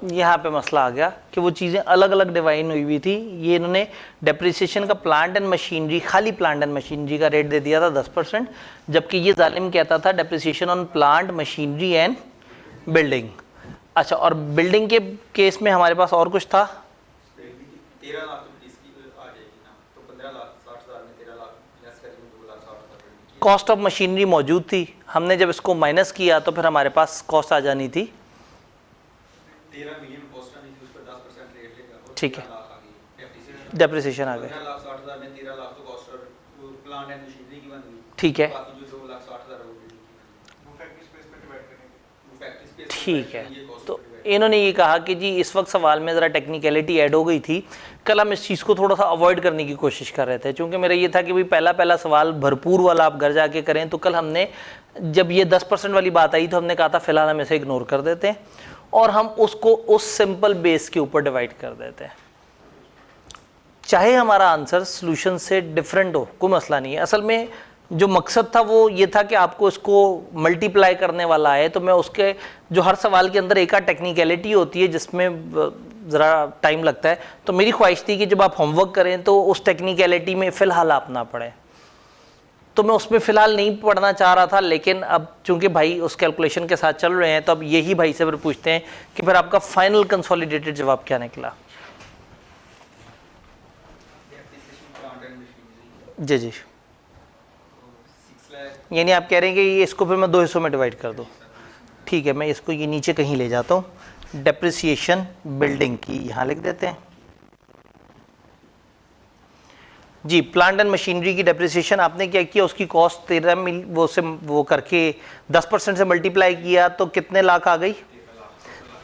यहाँ पे मसला आ गया कि वो चीज़ें अलग अलग डिवाइन हुई थी। ये इन्होंने डेप्रिसिएशन का प्लांट एंड मशीनरी, खाली प्लांट एंड मशीनरी का रेट दे दिया था 10%, जबकि ये जालिम कहता था depreciation on plant machinery and building. अच्छा, और बिल्डिंग के केस में हमारे पास और कुछ था? 13 लाख तो इसकी आ जाएगी ना, तो 15 लाख 60,000 में 13 लाख लेस करेंगे, 2,60,000। कॉस्ट ऑफ मशीनरी मौजूद थी, हमने जब इसको माइनस किया तो फिर हमारे पास कॉस्ट आ जानी थी 13 मिलियन कॉस्ट आनी थी, उस पर 10% रेट लेगा। ठीक है, डेप्रिसिएशन आ गया। 15,60,000 में 13 लाख तो कॉस्ट और प्लांट एंड मशीनरी की बन गई। ठीक है, बाकी जो 2,60,000 वो बिल्डिंग की वो फैक्ट्री स्पेस पे डिवाइड करेंगे। ठीक है। तो इन्होंने ये कहा कि जी इस वक्त सवाल में ज़रा टेक्निकलिटी ऐड हो गई थी, कल हम इस चीज़ को थोड़ा सा अवॉइड करने की कोशिश कर रहे थे, क्योंकि मेरा ये था कि भाई पहला सवाल भरपूर वाला आप घर जाके करें। तो कल हमने जब ये 10% वाली बात आई तो हमने कहा था फिलहाल हम इसे इग्नोर कर देते हैं और हम उसको उस सिंपल बेस के ऊपर डिवाइड कर देते हैं, चाहे हमारा आंसर सोल्यूशन से डिफरेंट हो, कोई मसला नहीं है। असल में जो मकसद था वो ये था कि आपको इसको मल्टीप्लाई करने वाला है, तो मैं उसके जो हर सवाल के अंदर एक टेक्निकलिटी होती है जिसमें ज़रा टाइम लगता है, तो मेरी ख्वाहिश थी कि जब आप होमवर्क करें तो उस टेक्निकलिटी में फ़िलहाल आप ना पढ़ें। तो मैं उसमें फ़िलहाल नहीं पढ़ना चाह रहा था, लेकिन अब चूंकि भाई उस कैलकुलेशन के साथ चल रहे हैं तो अब यही भाई से फिर पूछते हैं कि फिर आपका फाइनल कंसोलिडेटेड जवाब क्या निकला। जी जी, यानी आप कह रहे हैं कि ये इसको फिर मैं 2 हिस्सों में डिवाइड कर दूँ। ठीक है, मैं इसको ये नीचे कहीं ले जाता हूँ, डेप्रिसिएशन बिल्डिंग की यहाँ लिख देते हैं जी। प्लांट एंड मशीनरी की डेप्रिसिएशन आपने क्या किया, उसकी कॉस्ट 13 मिल वो करके 10% से मल्टीप्लाई किया तो कितने लाख आ गई?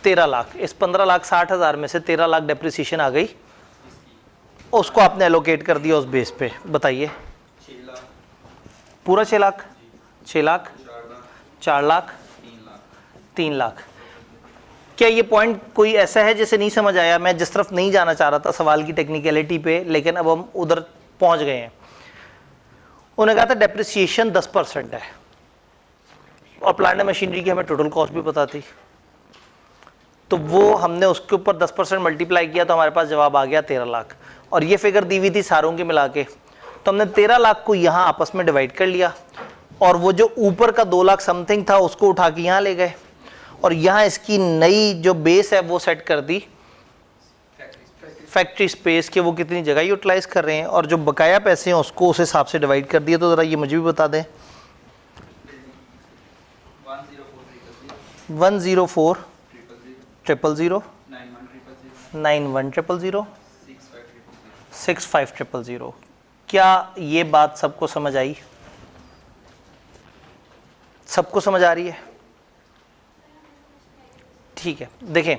13 लाख। इस 15,60,000 में से 13 लाख डेप्रिसिएशन आ गई, उसको आपने एलोकेट कर दिया उस बेस पे। बताइए, पूरा 6 लाख, 6 लाख, 4 लाख, 3 लाख। क्या ये पॉइंट कोई ऐसा है जिसे नहीं समझ आया? मैं जिस तरफ नहीं जाना चाह रहा था सवाल की टेक्निकलिटी पे, लेकिन अब हम उधर पहुंच गए हैं। उन्होंने कहा था डेप्रिसिएशन 10% है और प्लांट एंड मशीनरी की हमें टोटल कॉस्ट भी पता थी, तो वो हमने उसके ऊपर 10% मल्टीप्लाई किया तो हमारे पास जवाब आ गया 13 लाख। और ये फिगर दी हुई थी सारों के मिला के, तो हमने 13 लाख को यहाँ आपस में डिवाइड कर लिया और वो जो ऊपर का 2 लाख समथिंग था उसको उठा के यहाँ ले गए और यहाँ इसकी नई जो बेस है वो सेट कर दी फैक्ट्री स्पेस के वो कितनी जगह यूटिलाइज कर रहे हैं, और जो बकाया पैसे हैं उसको उस हिसाब से डिवाइड कर दिए। तो ज़रा ये मुझे भी बता दें। 104 000 91 000 65 000। क्या ये बात सबको समझ आई? सबको समझ आ रही है? ठीक है, देखें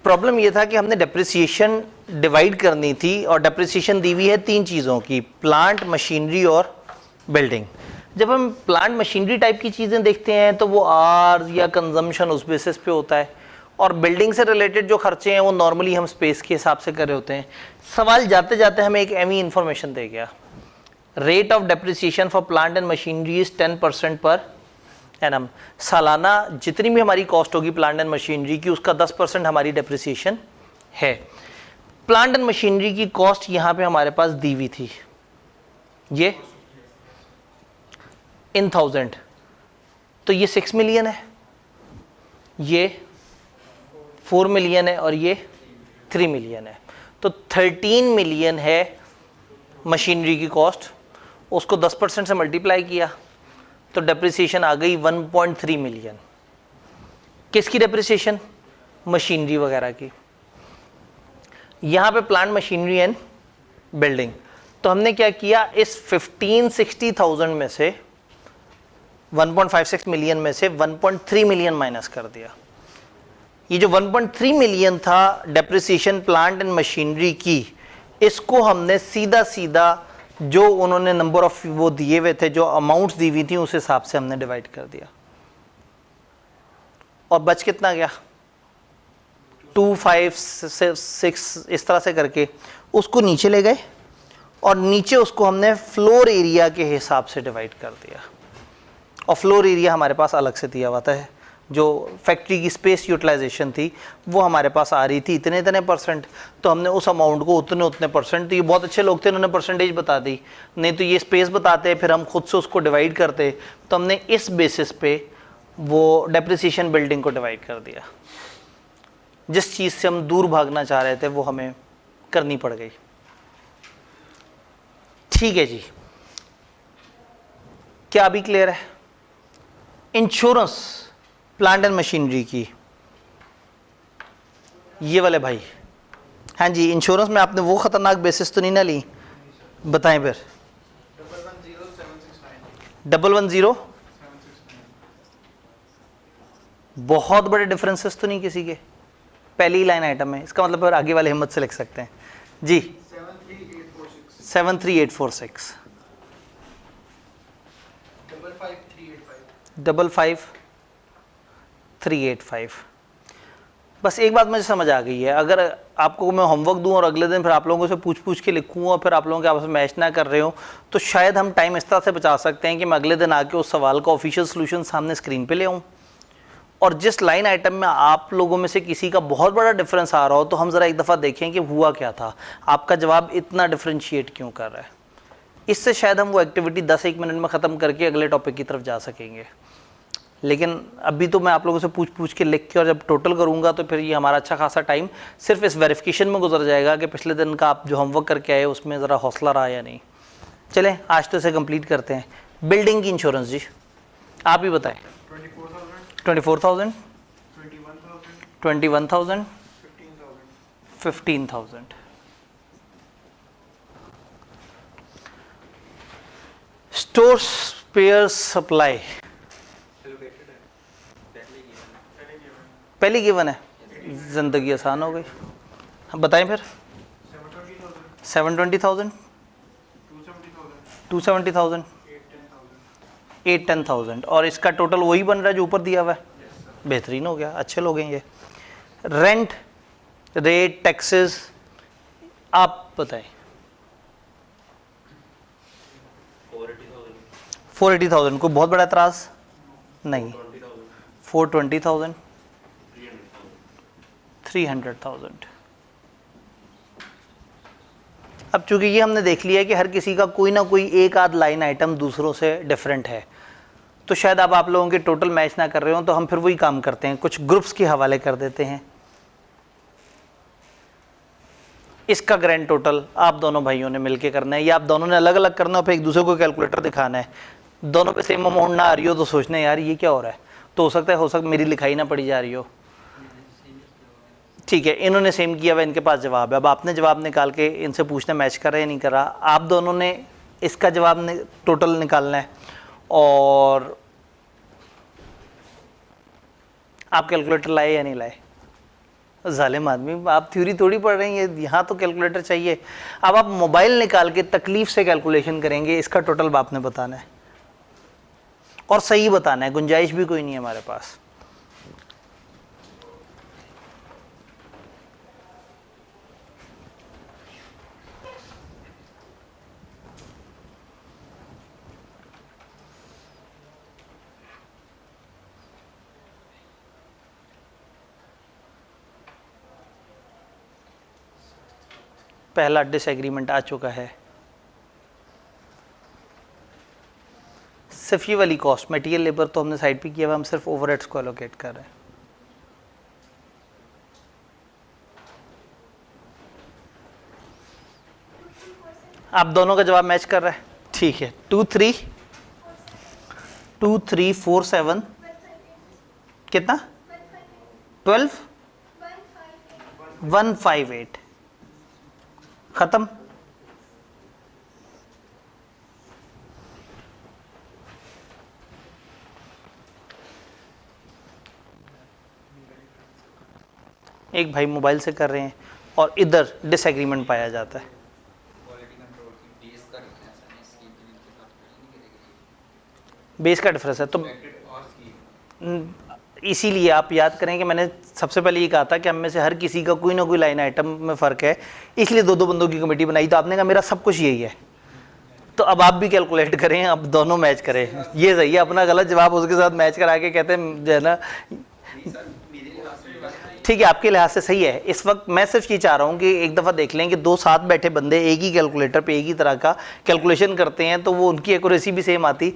प्रॉब्लम ये था कि हमने डेप्रिसिएशन डिवाइड करनी थी और डेप्रिसिएशन दी हुई है 3 चीज़ों की, प्लांट, मशीनरी और बिल्डिंग। जब हम प्लांट मशीनरी टाइप की चीज़ें देखते हैं तो वो आर या कंजम्पशन उस बेसिस पे होता है, और बिल्डिंग से रिलेटेड जो खर्चे हैं वो नॉर्मली हम स्पेस के हिसाब से कर रहे होते हैं। सवाल जाते जाते हमें एक एमी इंफॉर्मेशन दे गया, rate of depreciation for plant and machinery is 10% per annum. सालाना जितनी भी हमारी कॉस्ट होगी प्लांट एंड मशीनरी की उसका 10% हमारी डेप्रिसिएशन है। प्लांट एंड मशीनरी की कॉस्ट यहाँ पे हमारे पास दी हुई थी, ये इन 1000, तो ये 6 मिलियन है, ये 4 मिलियन है और ये 3 मिलियन है। तो 13 मिलियन है मशीनरी की कॉस्ट, उसको 10% से मल्टीप्लाई किया तो डेप्रिसिएशन आ गई 1.3 मिलियन। किसकी डेप्रिसिएशन? मशीनरी वगैरह की। यहाँ पे प्लांट, मशीनरी एंड बिल्डिंग। तो हमने क्या किया, इस 1560,000 में से 1.56 मिलियन में से 1.3 मिलियन माइनस कर दिया। ये जो 1.3 मिलियन था डेप्रिसिएशन प्लांट एंड मशीनरी की, इसको हमने सीधा सीधा जो उन्होंने नंबर ऑफ वो दिए हुए थे, जो अमाउंट्स दी हुई थी, उस हिसाब से हमने डिवाइड कर दिया। और बच कितना गया? 2, 5, 6 इस तरह से करके उसको नीचे ले गए और नीचे उसको हमने फ्लोर एरिया के हिसाब से डिवाइड कर दिया। और फ्लोर एरिया हमारे पास अलग से दिया हुआ था, जो फैक्ट्री की स्पेस यूटिलाइजेशन थी वो हमारे पास आ रही थी इतने इतने %, तो हमने उस अमाउंट को उतने उतने %, तो ये बहुत अच्छे लोग थे, उन्होंने परसेंटेज बता दी, नहीं तो ये स्पेस बताते फिर हम खुद से उसको डिवाइड करते। तो हमने इस बेसिस पे वो डेप्रिसिएशन बिल्डिंग को डिवाइड कर दिया। जिस चीज़ से हम दूर भागना चाह रहे थे वो हमें करनी पड़ गई। ठीक है जी, क्या अभी क्लियर है? इंश्योरेंस प्लांट एंड मशीनरी की, ये वाले भाई, हाँ जी, इंश्योरेंस में आपने वो खतरनाक बेसिस तो नहीं ना ली? बताएं फिर। 110 बहुत बड़े डिफरेंसेस तो नहीं किसी के? पहली लाइन आइटम है, इसका मतलब फिर आगे वाले हिम्मत से लिख सकते हैं जी। 73846 55385। बस एक बात मुझे समझ आ गई है, अगर आपको मैं होमवर्क दूं और अगले दिन फिर आप लोगों से पूछ के लिखूं और फिर आप लोगों के आपस में मैच ना कर रहे हो, तो शायद हम टाइम इस तरह से बचा सकते हैं कि मैं अगले दिन आके उस सवाल का ऑफिशियल सोल्यूशन सामने स्क्रीन पे ले आऊँ। और जिस लाइन आइटम में आप लोगों में से किसी का बहुत बड़ा डिफरेंस आ रहा हो तो हम ज़रा एक दफ़ा देखें कि हुआ क्या था, आपका जवाब इतना डिफ्रेंशिएट क्यों कर रहा है। इससे शायद हम वो एक्टिविटी 10-1 मिनट में ख़त्म करके अगले टॉपिक की तरफ जा सकेंगे। लेकिन अभी तो मैं आप लोगों से पूछ के लिख के और जब टोटल करूँगा तो फिर ये हमारा अच्छा खासा टाइम सिर्फ इस वेरिफिकेशन में गुजर जाएगा कि पिछले दिन का आप जो होमवर्क करके आए उसमें ज़रा हौसला रहा या नहीं। चलें आज तो इसे कंप्लीट करते हैं। बिल्डिंग की इंश्योरेंस जी, आप ही बताएं। 24,000 21,000 15,000। स्टोर स्पेयर सप्लाई पहली गिवन है, जिंदगी आसान हो गई। हम बताएं फिर। 720,000 270,000 8-10,000 और इसका टोटल वही बन रहा है जो ऊपर दिया हुआ है। बेहतरीन हो गया, अच्छे लोग हैं ये। रेंट, रेट, टैक्सेस आप बताएं। 480,000 को बहुत बड़ा एतराज़ नहीं। 420,000, 300,000। अब चूंकि ये हमने देख लिया है कि हर किसी का कोई ना कोई एक आध लाइन आइटम दूसरों से डिफरेंट है, तो शायद अब आप लोगों के टोटल मैच ना कर रहे हो, तो हम फिर वही काम करते हैं, कुछ ग्रुप्स के हवाले कर देते हैं। इसका ग्रैंड टोटल आप दोनों भाइयों ने मिलके करना है, या आप दोनों ने अलग अलग करना है, फिर एक दूसरे को कैलकुलेटर दिखाना है। दोनों पे सेम अमाउंट ना आ रही हो तो सोचने यार ये क्या हो रहा है, तो हो सकता है मेरी लिखाई ना पड़ी जा रही हो। ठीक है, इन्होंने सेम किया हुआ, इनके पास जवाब है। अब आपने जवाब निकाल के इनसे पूछना मैच कर रहे हैं नहीं कर रहा, आप दोनों ने इसका जवाब टोटल निकालना है। और आप कैलकुलेटर लाए या नहीं लाए? जालिम आदमी, आप थ्योरी थोड़ी पढ़ रहे हैं, यहाँ तो कैलकुलेटर चाहिए। अब आप मोबाइल निकाल के तकलीफ से कैलकुलेशन करेंगे, इसका टोटल आपने बताना है और सही बताना है, गुंजाइश भी कोई नहीं है हमारे पास। पहला डिसएग्रीमेंट आ चुका है। सिर्फ ये वाली कॉस्ट, मटेरियल लेबर तो हमने साइड पे किया हुआ, हम सिर्फ ओवरहेड्स को एलोकेट कर रहे हैं। आप दोनों का जवाब मैच कर रहा है, ठीक है। 2347 कितना? 158 खत्म। एक भाई मोबाइल से कर रहे हैं और इधर डिसएग्रीमेंट पाया जाता है। क्वालिटी कंट्रोल की बेस का डिफरेंस है, स्कीम के साथ नहीं करेगी, बेस का डिफरेंस है तो और स्कीम। इसीलिए आप याद करें कि मैंने सबसे पहले ये कहा था कि हम में से हर किसी का कोई ना कोई लाइन आइटम में फ़र्क है, इसलिए दो दो बंदों की कमेटी बनाई। तो आपने कहा मेरा सब कुछ यही है, तो अब आप भी कैलकुलेट करें, अब दोनों मैच करें, ये सही है। अपना गलत जवाब उसके साथ मैच करा के कहते हैं जो है ना, ठीक है आपके लिहाज से सही है। इस वक्त मैं सिर्फ ये चाह रहा हूँ कि एक दफ़ा देख लें कि दो साथ बैठे बंदे एक ही कैलकुलेटर पे एक ही तरह का कैलकुलेशन करते हैं, तो वो उनकी एक्यूरेसी भी सेम आती।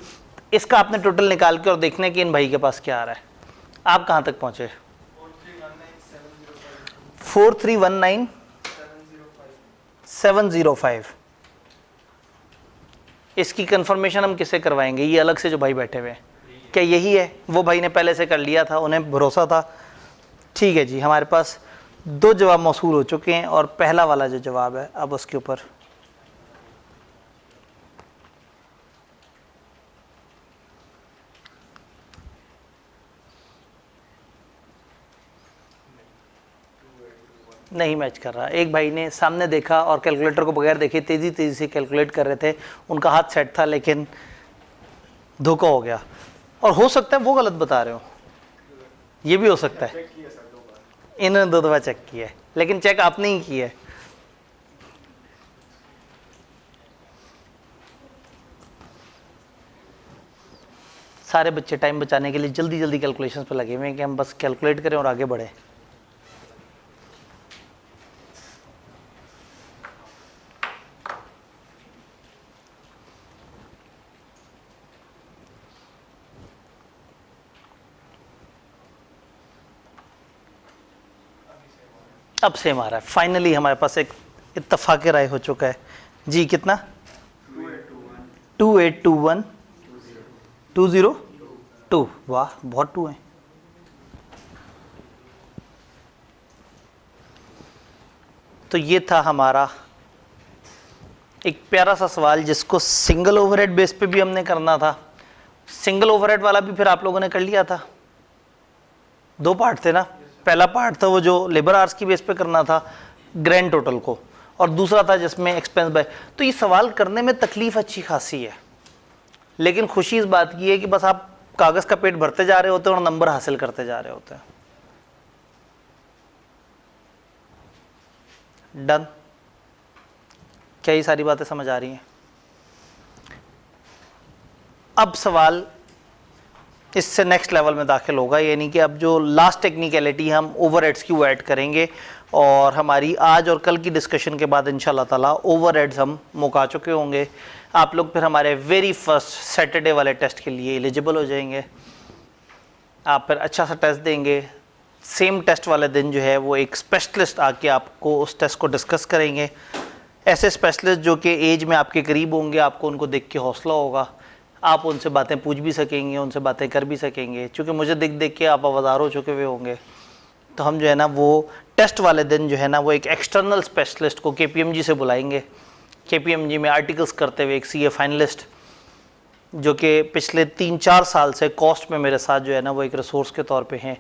इसका आपने टोटल निकाल के और देखने कि इन भाई के पास क्या आ रहा है। आप कहाँ तक पहुँचे? 4319,705। इसकी कंफर्मेशन हम किससे करवाएंगे? ये अलग से जो भाई बैठे हुए हैं, क्या यही है? वो भाई ने पहले से कर लिया था, उन्हें भरोसा था। ठीक है जी, हमारे पास दो जवाब मौसूल हो चुके हैं और पहला वाला जो जवाब है अब उसके ऊपर नहीं मैच कर रहा। एक भाई ने सामने देखा और कैलकुलेटर को बगैर देखे तेज़ी तेज़ी से कैलकुलेट कर रहे थे, उनका हाथ सेट था लेकिन धोखा हो गया। और हो सकता है वो गलत बता रहे हो, ये भी हो सकता है। इन्होंने 2 दफ़ा चेक किया है, लेकिन चेक आपने ही किया है। सारे बच्चे टाइम बचाने के लिए जल्दी जल्दी कैलकुलेशंस पे लगे हुए हैं कि हम बस कैलकुलेट करें और आगे बढ़ें। अब सेम आ रहा है। फाइनली हमारे पास एक इत्तफाक राय हो चुका है जी। कितना? 2821 202। वाह, बहुत 2 हैं। तो ये था हमारा एक प्यारा सा सवाल जिसको सिंगल ओवरहेड बेस पे भी हमने करना था। सिंगल ओवरहेड वाला भी फिर आप लोगों ने कर लिया था। 2 पार्ट थे ना, पहला पार्ट था वो जो लेबर आवर्स की बेस पे करना था ग्रैंड टोटल को, और दूसरा था जिसमें एक्सपेंस बाय। तो ये सवाल करने में तकलीफ अच्छी खासी है, लेकिन खुशी इस बात की है कि बस आप कागज़ का पेट भरते जा रहे होते हैं और नंबर हासिल करते जा रहे होते हैं। डन? क्या ये सारी बातें समझ आ रही हैं? अब सवाल इससे नेक्स्ट लेवल में दाखिल होगा, यानी कि अब जो लास्ट टेक्निकलिटी हम ओवरहेड्स की वो ऐड करेंगे, और हमारी आज और कल की डिस्कशन के बाद इंशाल्लाह ताला ओवरहेड्स हम मुका चुके होंगे। आप लोग फिर हमारे वेरी फर्स्ट सैटरडे वाले टेस्ट के लिए एलिजिबल हो जाएंगे। आप फिर अच्छा सा टेस्ट देंगे। सेम टेस्ट वाले दिन जो है वो एक स्पेशलिस्ट आके आपको उस टेस्ट को डिस्कस करेंगे। ऐसे स्पेशलिस्ट जो कि एज में आपके करीब होंगे, आपको उनको देख के हौसला होगा, आप उनसे बातें पूछ भी सकेंगे, उनसे बातें कर भी सकेंगे। क्योंकि मुझे देख देख के आप आवाज़ार हो चुके हुए होंगे, तो हम जो है ना वो टेस्ट वाले दिन जो है ना वो एक एक्सटर्नल स्पेशलिस्ट को KPMG से बुलाएंगे। KPMG में आर्टिकल्स करते हुए एक CA फाइनलिस्ट जो कि पिछले 3-4 साल से कॉस्ट में मेरे साथ जो है ना वो एक रिसोर्स के तौर पे हैं।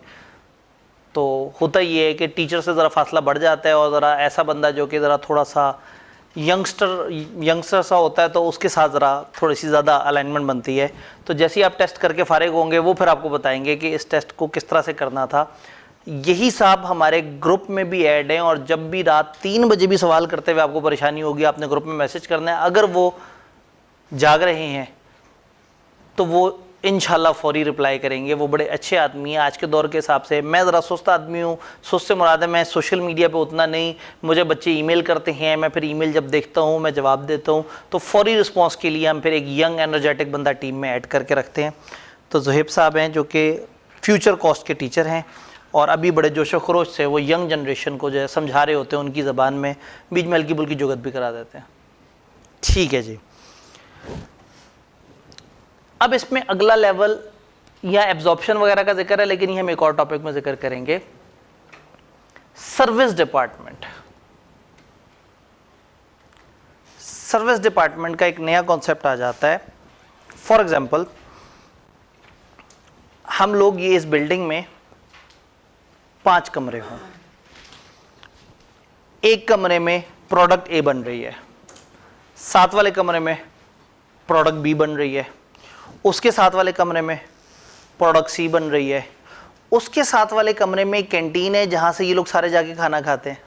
तो होता ये है कि टीचर से ज़रा फासला बढ़ जाता है, और ज़रा ऐसा बंदा जो कि ज़रा थोड़ा सा यंगस्टर सा होता है, तो उसके साथ ज़रा थोड़ी सी ज़्यादा अलाइनमेंट बनती है। तो जैसे ही आप टेस्ट करके फारिग होंगे वो फिर आपको बताएंगे कि इस टेस्ट को किस तरह से करना था। यही साहब हमारे ग्रुप में भी ऐड हैं, और जब भी रात 3 बजे भी सवाल करते हुए आपको परेशानी होगी, आपने ग्रुप में मैसेज करना है। अगर वो जाग रहे हैं तो वो इंशाल्लाह फौरी रिप्लाई करेंगे। वो बड़े अच्छे आदमी हैं आज के दौर के हिसाब से। मैं ज़रा सुस्त आदमी हूँ, सुस्त से मुराद है मैं सोशल मीडिया पे उतना नहीं, मुझे बच्चे ईमेल करते हैं, मैं फिर ईमेल जब देखता हूँ मैं जवाब देता हूँ। तो फौरी रिस्पांस के लिए हम फिर एक यंग एनर्जेटिक बंदा टीम में ऐड करके रखते हैं। तो ज़ुहैब साहब हैं जो कि फ्यूचर कॉस्ट के टीचर हैं, और अभी बड़े जोश व खरोश से वो यंग जनरेशन को जो है समझा रहे होते हैं उनकी ज़बान में, बीच में हल्की बुल्की जुगत भी करा देते हैं। ठीक है जी। अब इसमें अगला लेवल या एब्जॉर्प्शन वगैरह का जिक्र है, लेकिन ये हम एक और टॉपिक में जिक्र करेंगे, सर्विस डिपार्टमेंट। सर्विस डिपार्टमेंट का एक नया कॉन्सेप्ट आ जाता है। फॉर एग्जांपल, हम लोग ये इस बिल्डिंग में 5 कमरे हों, एक कमरे में प्रोडक्ट A बन रही है, 7 वाले कमरे में प्रोडक्ट B बन रही है, उसके 7 वाले कमरे में प्रोडक्ट C बन रही है, उसके 7 वाले कमरे में एक कैंटीन है जहाँ से ये लोग सारे जाके खाना खाते हैं,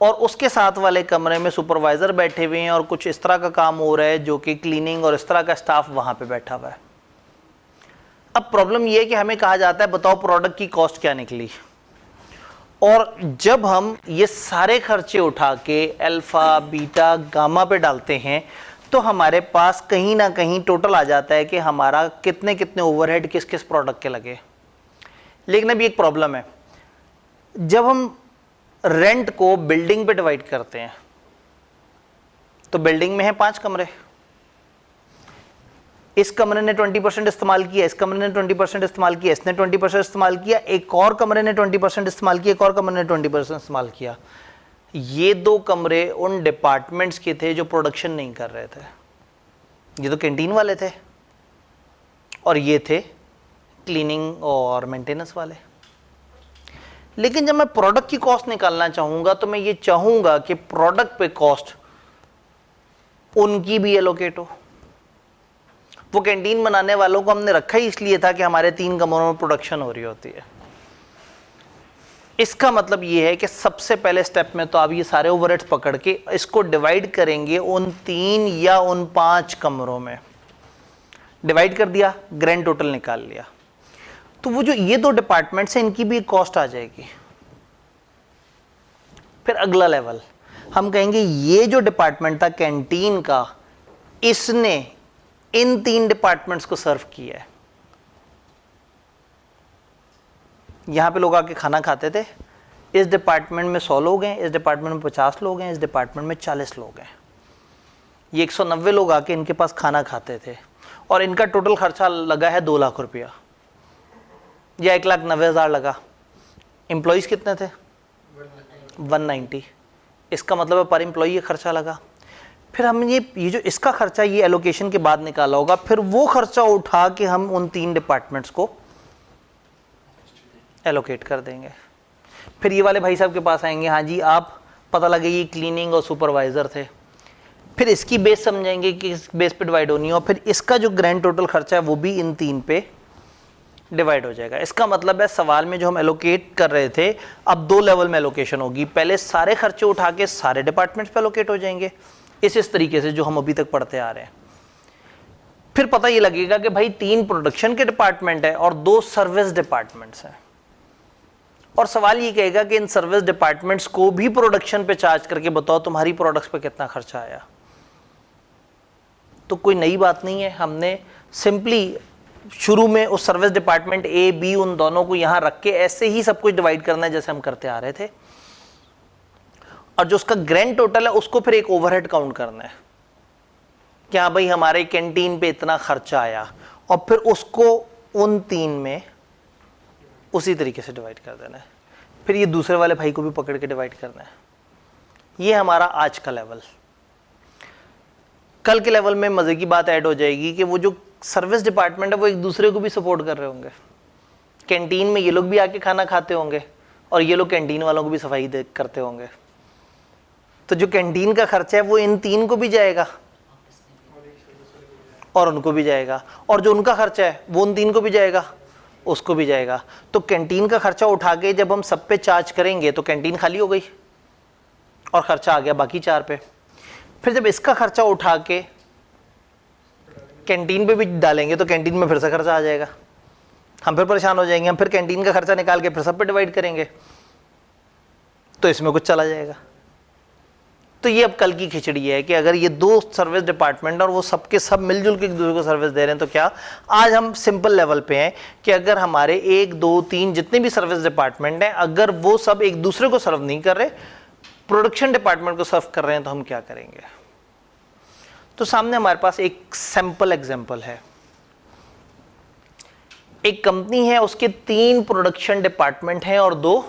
और उसके 7 वाले कमरे में सुपरवाइज़र बैठे हुए हैं और कुछ इस तरह का काम हो रहा है जो कि क्लीनिंग और इस तरह का स्टाफ वहाँ पे बैठा हुआ है। अब प्रॉब्लम ये है कि हमें कहा जाता है बताओ प्रोडक्ट की कॉस्ट क्या निकली, और जब हम ये सारे खर्चे उठा के अल्फ़ा बीटा गामा पे डालते हैं तो हमारे पास कहीं ना कहीं टोटल आ जाता है कि हमारा कितने कितने ओवरहेड किस किस प्रोडक्ट के लगे। लेकिन अभी एक प्रॉब्लम है, जब हम रेंट को बिल्डिंग पे डिवाइड करते हैं तो बिल्डिंग में है 5 कमरे, इस कमरे ने 20% इस्तेमाल किया, इस कमरे ने 20% इस्तेमाल किया, इसने 20% इस्तेमाल किया, एक और कमरे ने 20% इस्तेमाल किया, एक और कमरे ने 20% इस्तेमाल किया। ये 2 कमरे उन डिपार्टमेंट्स के थे जो प्रोडक्शन नहीं कर रहे थे, ये तो कैंटीन वाले थे, और ये थे क्लीनिंग और मेंटेनेंस वाले। लेकिन जब मैं प्रोडक्ट की कॉस्ट निकालना चाहूँगा तो मैं ये चाहूँगा कि प्रोडक्ट पे कॉस्ट उनकी भी एलोकेट हो। वो कैंटीन बनाने वालों को हमने रखा ही इसलिए था कि हमारे 3 कमरों में प्रोडक्शन हो रही होती है। इसका मतलब ये है कि सबसे पहले स्टेप में तो आप ये सारे ओवरहेड्स पकड़ के इसको डिवाइड करेंगे उन 3 या उन 5 कमरों में। डिवाइड कर दिया, ग्रैंड टोटल निकाल लिया, तो वो जो ये 2 डिपार्टमेंट्स हैं इनकी भी एक कॉस्ट आ जाएगी। फिर अगला लेवल हम कहेंगे ये जो डिपार्टमेंट था कैंटीन का, इसने इन 3 डिपार्टमेंट्स को सर्व किया है। यहां पे लोग आके खाना खाते थे, इस डिपार्टमेंट में 100 लोग हैं, इस डिपार्टमेंट में 50 लोग हैं, इस डिपार्टमेंट में 40 लोग हैं। ये 190 लोग आके इनके पास खाना खाते थे, और इनका टोटल खर्चा लगा है 2 लाख रुपया या 1,90,000 लगा। एम्प्लॉयज़ कितने थे? 190। इसका मतलब है पर एम्प्लॉई ये खर्चा लगा। फिर हम ये जो इसका खर्चा ये एलोकेशन के बाद निकाला होगा, फिर वो खर्चा उठा के हम उन 3 डिपार्टमेंट्स को एलोकेट कर देंगे। फिर ये वाले भाई साहब के पास आएंगे, हाँ जी आप, पता लगे ये क्लीनिंग और सुपरवाइज़र थे। फिर इसकी बेस समझेंगे कि इस बेस पे डिवाइड होनी है, और फिर इसका जो ग्रैंड टोटल खर्चा है वो भी इन 3 पे डिवाइड हो जाएगा। इसका मतलब है सवाल में जो हम एलोकेट कर रहे थे, अब 2 लेवल में एलोकेशन होगी। पहले सारे खर्चे उठा के सारे डिपार्टमेंट्स पे एलोकेट हो जाएंगे, इस तरीके से जो हम अभी तक पढ़ते आ रहे हैं। फिर पता ये लगेगा कि भाई 3 प्रोडक्शन के डिपार्टमेंट है और 2 सर्विस डिपार्टमेंट्स हैं, और सवाल ये कहेगा कि इन सर्विस डिपार्टमेंट्स को भी प्रोडक्शन पे चार्ज करके बताओ तुम्हारी प्रोडक्ट्स पे कितना खर्चा आया। तो कोई नई बात नहीं है, हमने सिंपली शुरू में उस सर्विस डिपार्टमेंट ए बी उन दोनों को यहां रख के ऐसे ही सब कुछ डिवाइड करना है जैसे हम करते आ रहे थे, और जो उसका ग्रैंड टोटल है उसको फिर एक ओवरहेड काउंट करना है कि हाँ भाई हमारे कैंटीन पे इतना खर्चा आया, और फिर उसको उन 3 में उसी तरीके से डिवाइड कर देना है। फिर ये दूसरे वाले भाई को भी पकड़ के डिवाइड करना है। ये हमारा आज का लेवल। कल के लेवल में मजे की बात ऐड हो जाएगी कि वो जो सर्विस डिपार्टमेंट है वो एक दूसरे को भी सपोर्ट कर रहे होंगे। कैंटीन में ये लोग भी आके खाना खाते होंगे और ये लोग कैंटीन वालों को भी सफाई करते होंगे, तो जो कैंटीन का खर्चा है वो इन 3 को भी जाएगा और उनको भी जाएगा, और जो उनका खर्चा है वो उन 3 को भी जाएगा, उसको भी जाएगा। तो कैंटीन का खर्चा उठा के जब हम सब पे चार्ज करेंगे तो कैंटीन खाली हो गई और खर्चा आ गया बाकी 4 पे। फिर जब इसका खर्चा उठा के कैंटीन पे भी डालेंगे तो कैंटीन में फिर से खर्चा आ जाएगा, हम फिर परेशान हो जाएंगे। हम फिर कैंटीन का खर्चा निकाल के फिर सब पे डिवाइड करेंगे तो इसमें कुछ चला जाएगा। तो ये अब कल की खिचड़ी है कि अगर ये 2 सर्विस डिपार्टमेंट और वो सबके सब मिलजुल के एक दूसरे को सर्विस दे रहे हैं तो क्या। आज हम सिंपल लेवल पे हैं कि अगर हमारे 1 2 3 जितने भी सर्विस डिपार्टमेंट हैं, अगर वो सब एक दूसरे को सर्व नहीं कर रहे, प्रोडक्शन डिपार्टमेंट को सर्व कर रहे हैं, तो हम क्या करेंगे। तो सामने हमारे पास एक सैंपल एग्जांपल है। एक कंपनी है, उसके 3 प्रोडक्शन डिपार्टमेंट हैं और 2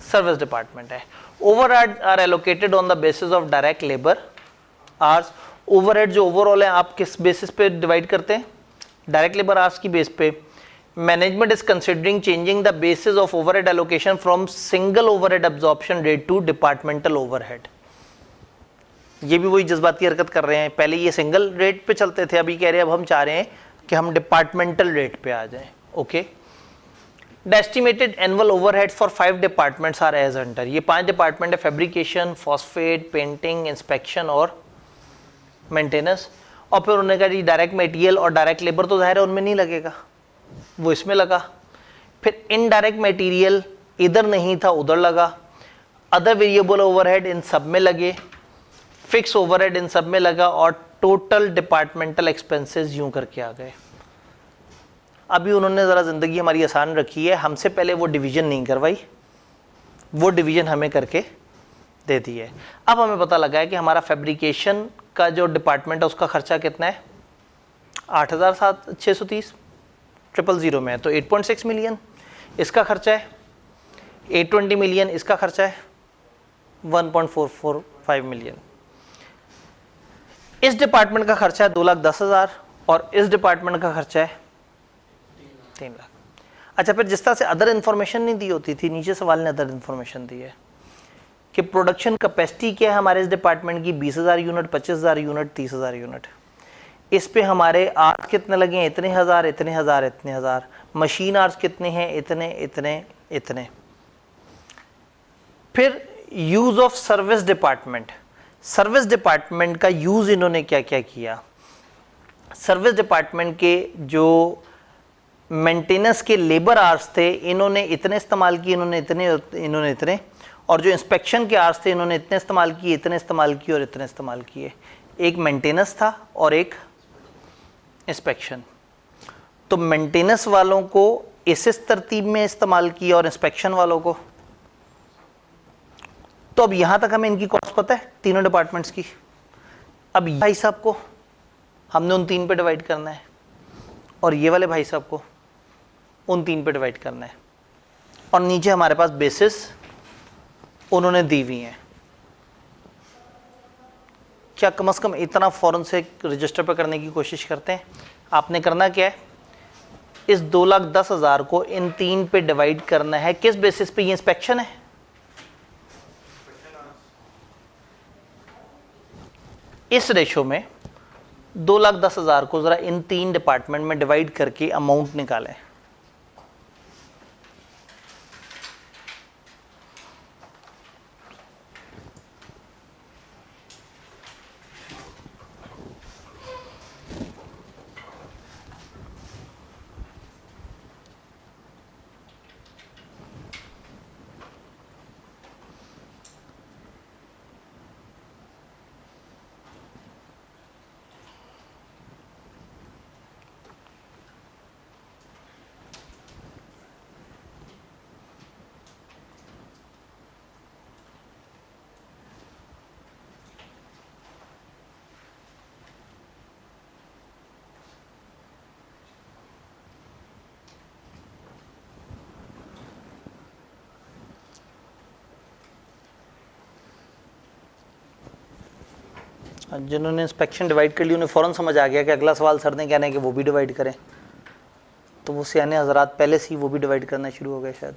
सर्विस डिपार्टमेंट है। Overhead are allocated on the basis of direct labour hours. Overhead जो ओवरऑल है आप किस बेसिस पे डिवाइड करते हैं, डायरेक्ट लेबर आवर्स की बेस पे। Management is considering changing the basis of overhead allocation from single overhead absorption rate to departmental overhead. ये भी वही जज्बाती हरकत कर रहे हैं। पहले ये सिंगल रेट पे चलते थे, अभी कह रहे हैं अब हम चाह रहे हैं कि हम डिपार्टमेंटल रेट पे आ जाएं। Okay. The estimated annual overheads for 5 departments are as under. ये 5 डिपार्टमेंट है, फैब्रिकेशन, फॉस्फेट, पेंटिंग, इंस्पेक्शन और मेंटेनेंस। और फिर उन्होंने कहा जी डायरेक्ट मटेरियल और डायरेक्ट लेबर तो जाहिर है उनमें नहीं लगेगा, वो इसमें लगा। फिर इनडायरेक्ट मटेरियल इधर नहीं था उधर लगा, अदर वेरिएबल ओवरहेड इन सब में लगे, फिक्स ओवरहेड इन सब में लगा, और टोटल डिपार्टमेंटल एक्सपेंसेस यूं करके आ गए। अभी उन्होंने ज़रा ज़िंदगी हमारी आसान रखी है, हमसे पहले वो डिवीज़न नहीं करवाई, वो डिवीज़न हमें करके दे दी है। अब हमें पता लगा है कि हमारा फैब्रिकेशन का जो डिपार्टमेंट है उसका खर्चा कितना है, 8,630 000 में है तो 8.6 मिलियन। इसका खर्चा है 820 मिलियन, इसका खर्चा है 1.445 मिलियन। इस डिपार्टमेंट का खर्चा है 2,10,000 और इस डिपार्टमेंट का खर्चा है 3 लाख। अच्छा, फिर जिस तरह से अदर इन्फॉर्मेशन नहीं दी होती थी, नीचे सवाल ने अदर इन्फॉर्मेशन दी है कि प्रोडक्शन कैपेसिटी क्या है हमारे इस डिपार्टमेंट की, 20,000 यूनिट, 25,000 यूनिट, 30,000 यूनिट। इस पे हमारे आर्स कितने लगे हैं, इतने हज़ार, इतने हज़ार, इतने हज़ार। मशीन आर्स कितने हैं, इतने इतने इतने। फिर use of service department. Service department का यूज़ इन्होंने क्या क्या किया। सर्विस डिपार्टमेंट के जो मेंटेनेंस के लेबर आर्स थे इन्होंने इतने इस्तेमाल किए, इन्होंने इतने, और जो इंस्पेक्शन के आर्स थे इन्होंने इतने इस्तेमाल किए, इतने इस्तेमाल किए और इतने इस्तेमाल किए। एक मेंटेनेंस था और एक इंस्पेक्शन। तो मेंटेनेंस वालों को इस तरतीब में इस्तेमाल किया और इंस्पेक्शन वालों को। तो अब यहां तक हमें इनकी कॉस्ट पता है तीनों डिपार्टमेंट्स की। अब भाई साहब को हमने उन 3 पे डिवाइड करना है और ये वाले भाई साहब को उन 3 पे डिवाइड करना है, और नीचे हमारे पास बेसिस उन्होंने दी हुई हैं। क्या कम से कम इतना फ़ौरन से रजिस्टर पे करने की कोशिश करते हैं। आपने करना क्या है, इस 2,10,000 को इन 3 पे डिवाइड करना है। किस बेसिस पे, ये इंस्पेक्शन है, इस रेशो में 2,10,000 को ज़रा इन 3 डिपार्टमेंट में डिवाइड करके अमाउंट निकालें। जिन्होंने इंस्पेक्शन डिवाइड कर ली उन्हें फ़ौरन समझ आ गया कि अगला सवाल सर ने कहना है कि वो भी डिवाइड करें, तो वो सियाने हजरात पहले से ही वो भी डिवाइड करना शुरू हो गए शायद।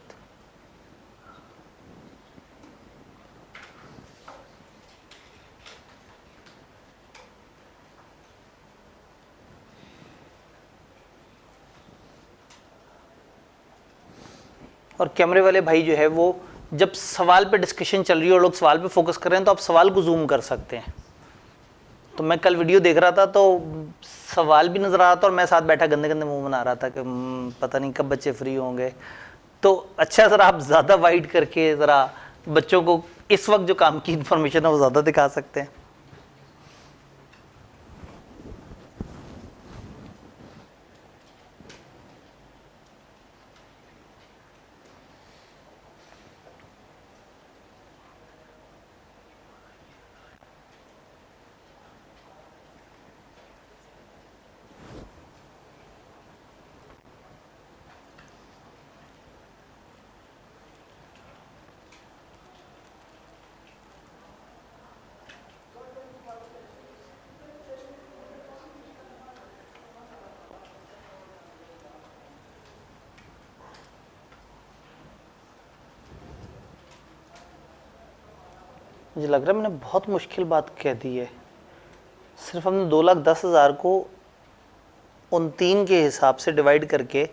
और कैमरे वाले भाई जो है वो जब सवाल पे डिस्कशन चल रही है और लोग सवाल पे फोकस कर रहे हैं तो आप सवाल को जूम कर सकते हैं। तो मैं कल वीडियो देख रहा था तो सवाल भी नज़र आ रहा था और मैं साथ बैठा गंदे गंदे मुंह बना रहा था कि पता नहीं कब बच्चे फ्री होंगे। तो अच्छा ज़रा आप ज़्यादा वाइड करके ज़रा बच्चों को इस वक्त जो काम की इंफॉर्मेशन है वो ज़्यादा दिखा सकते हैं। मुझे लग रहा है मैंने बहुत मुश्किल बात कह दी है। सिर्फ हमने 2,10,000 को उन 3 के हिसाब से डिवाइड करके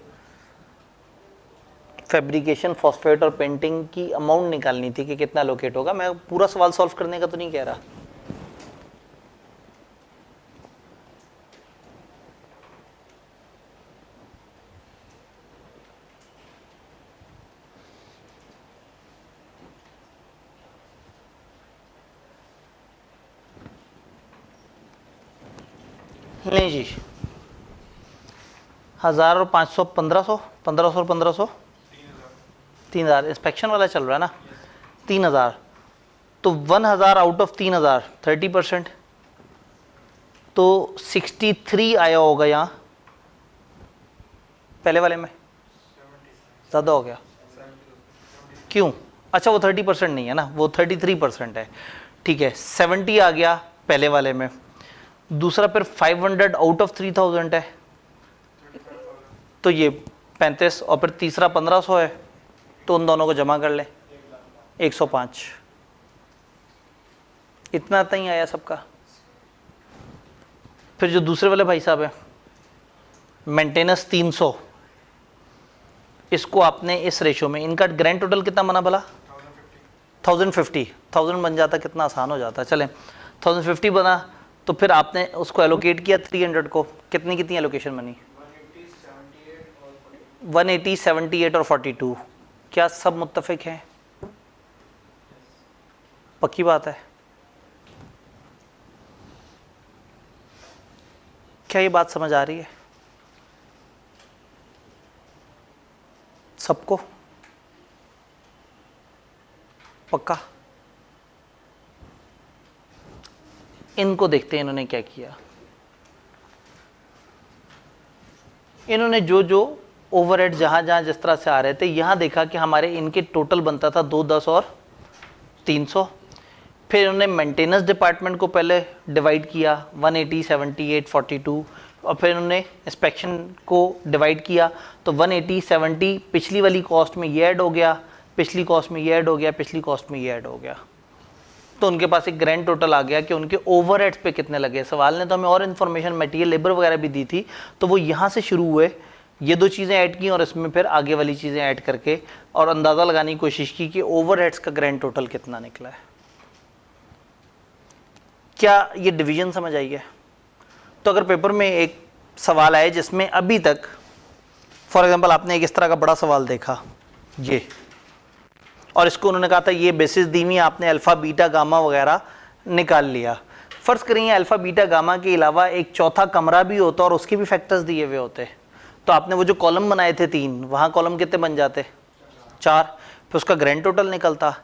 फैब्रिकेशन, फॉस्फेट और पेंटिंग की अमाउंट निकालनी थी कि कितना लोकेट होगा। मैं पूरा सवाल सॉल्व करने का तो नहीं कह रहा। नहीं जी, 1000 और 500 1500, 1500 और 1500 3,000 इंस्पेक्शन वाला चल रहा है ना। 3,000 तो 1,000 आउट ऑफ 3,000 30%, तो 63 आया होगा यहाँ पहले वाले में। ज़्यादा हो गया क्यों? अच्छा वो 30% नहीं है ना, वो 33% है। ठीक है, 70 आ गया पहले वाले में। दूसरा फिर 500 आउट ऑफ 3,000 है तो ये 35, और फिर तीसरा 1,500 है तो उन दोनों को जमा कर लें 105। इतना ही आया सबका। फिर जो दूसरे वाले भाई साहब है मेंटेनेंस 300, इसको आपने इस रेशो में, इनका ग्रैंड टोटल कितना बना भला? 1050। 1000 बन जाता कितना आसान हो जाता। चलें 1050 बना तो फिर आपने उसको एलोकेट किया 300 को। कितनी कितनी एलोकेशन बनी? 180, 78 और 42। क्या सब मुत्तफिक हैं? पक्की बात है? क्या ये बात समझ आ रही है सबको? पक्का? इनको देखते हैं इन्होंने क्या किया। इन्होंने जो जो ओवरहेड जहां जहां जिस तरह से आ रहे थे, यहां देखा कि हमारे इनके टोटल बनता था 210 और 300। फिर इन्होंने मेंटेनेंस डिपार्टमेंट को पहले डिवाइड किया 180, 78, 42, और फिर इन्होंने इंस्पेक्शन को डिवाइड किया तो 180, 70 पिछली वाली कॉस्ट में ये ऐड हो गया, पिछली कॉस्ट में ये ऐड हो गया, पिछली कॉस्ट में ये ऐड हो गया। तो उनके पास एक ग्रैंड टोटल आ गया कि उनके ओवरहेड्स पे कितने लगे। सवाल ने तो हमें और इन्फॉर्मेशन मटेरियल लेबर वगैरह भी दी थी, तो वो यहाँ से शुरू हुए, ये दो चीज़ें ऐड की और इसमें फिर आगे वाली चीज़ें ऐड करके और अंदाज़ा लगाने की कोशिश की कि ओवरहेड्स का ग्रैंड टोटल कितना निकला है। क्या ये डिवीजन समझ आई है? तो अगर पेपर में एक सवाल आए जिसमें अभी तक फॉर एग्जांपल आपने एक इस तरह का बड़ा सवाल देखा ये, और इसको उन्होंने कहा था ये बेसिस दी हुई, आपने अल्फा बीटा गामा वगैरह निकाल लिया। फर्ज करिए अल्फा बीटा गामा के अलावा एक चौथा कमरा भी होता और उसके भी फैक्टर्स दिए हुए होते, तो आपने वो जो कॉलम बनाए थे 3, वहाँ कॉलम कितने बन जाते? 4, फिर उसका ग्रैंड टोटल निकलता।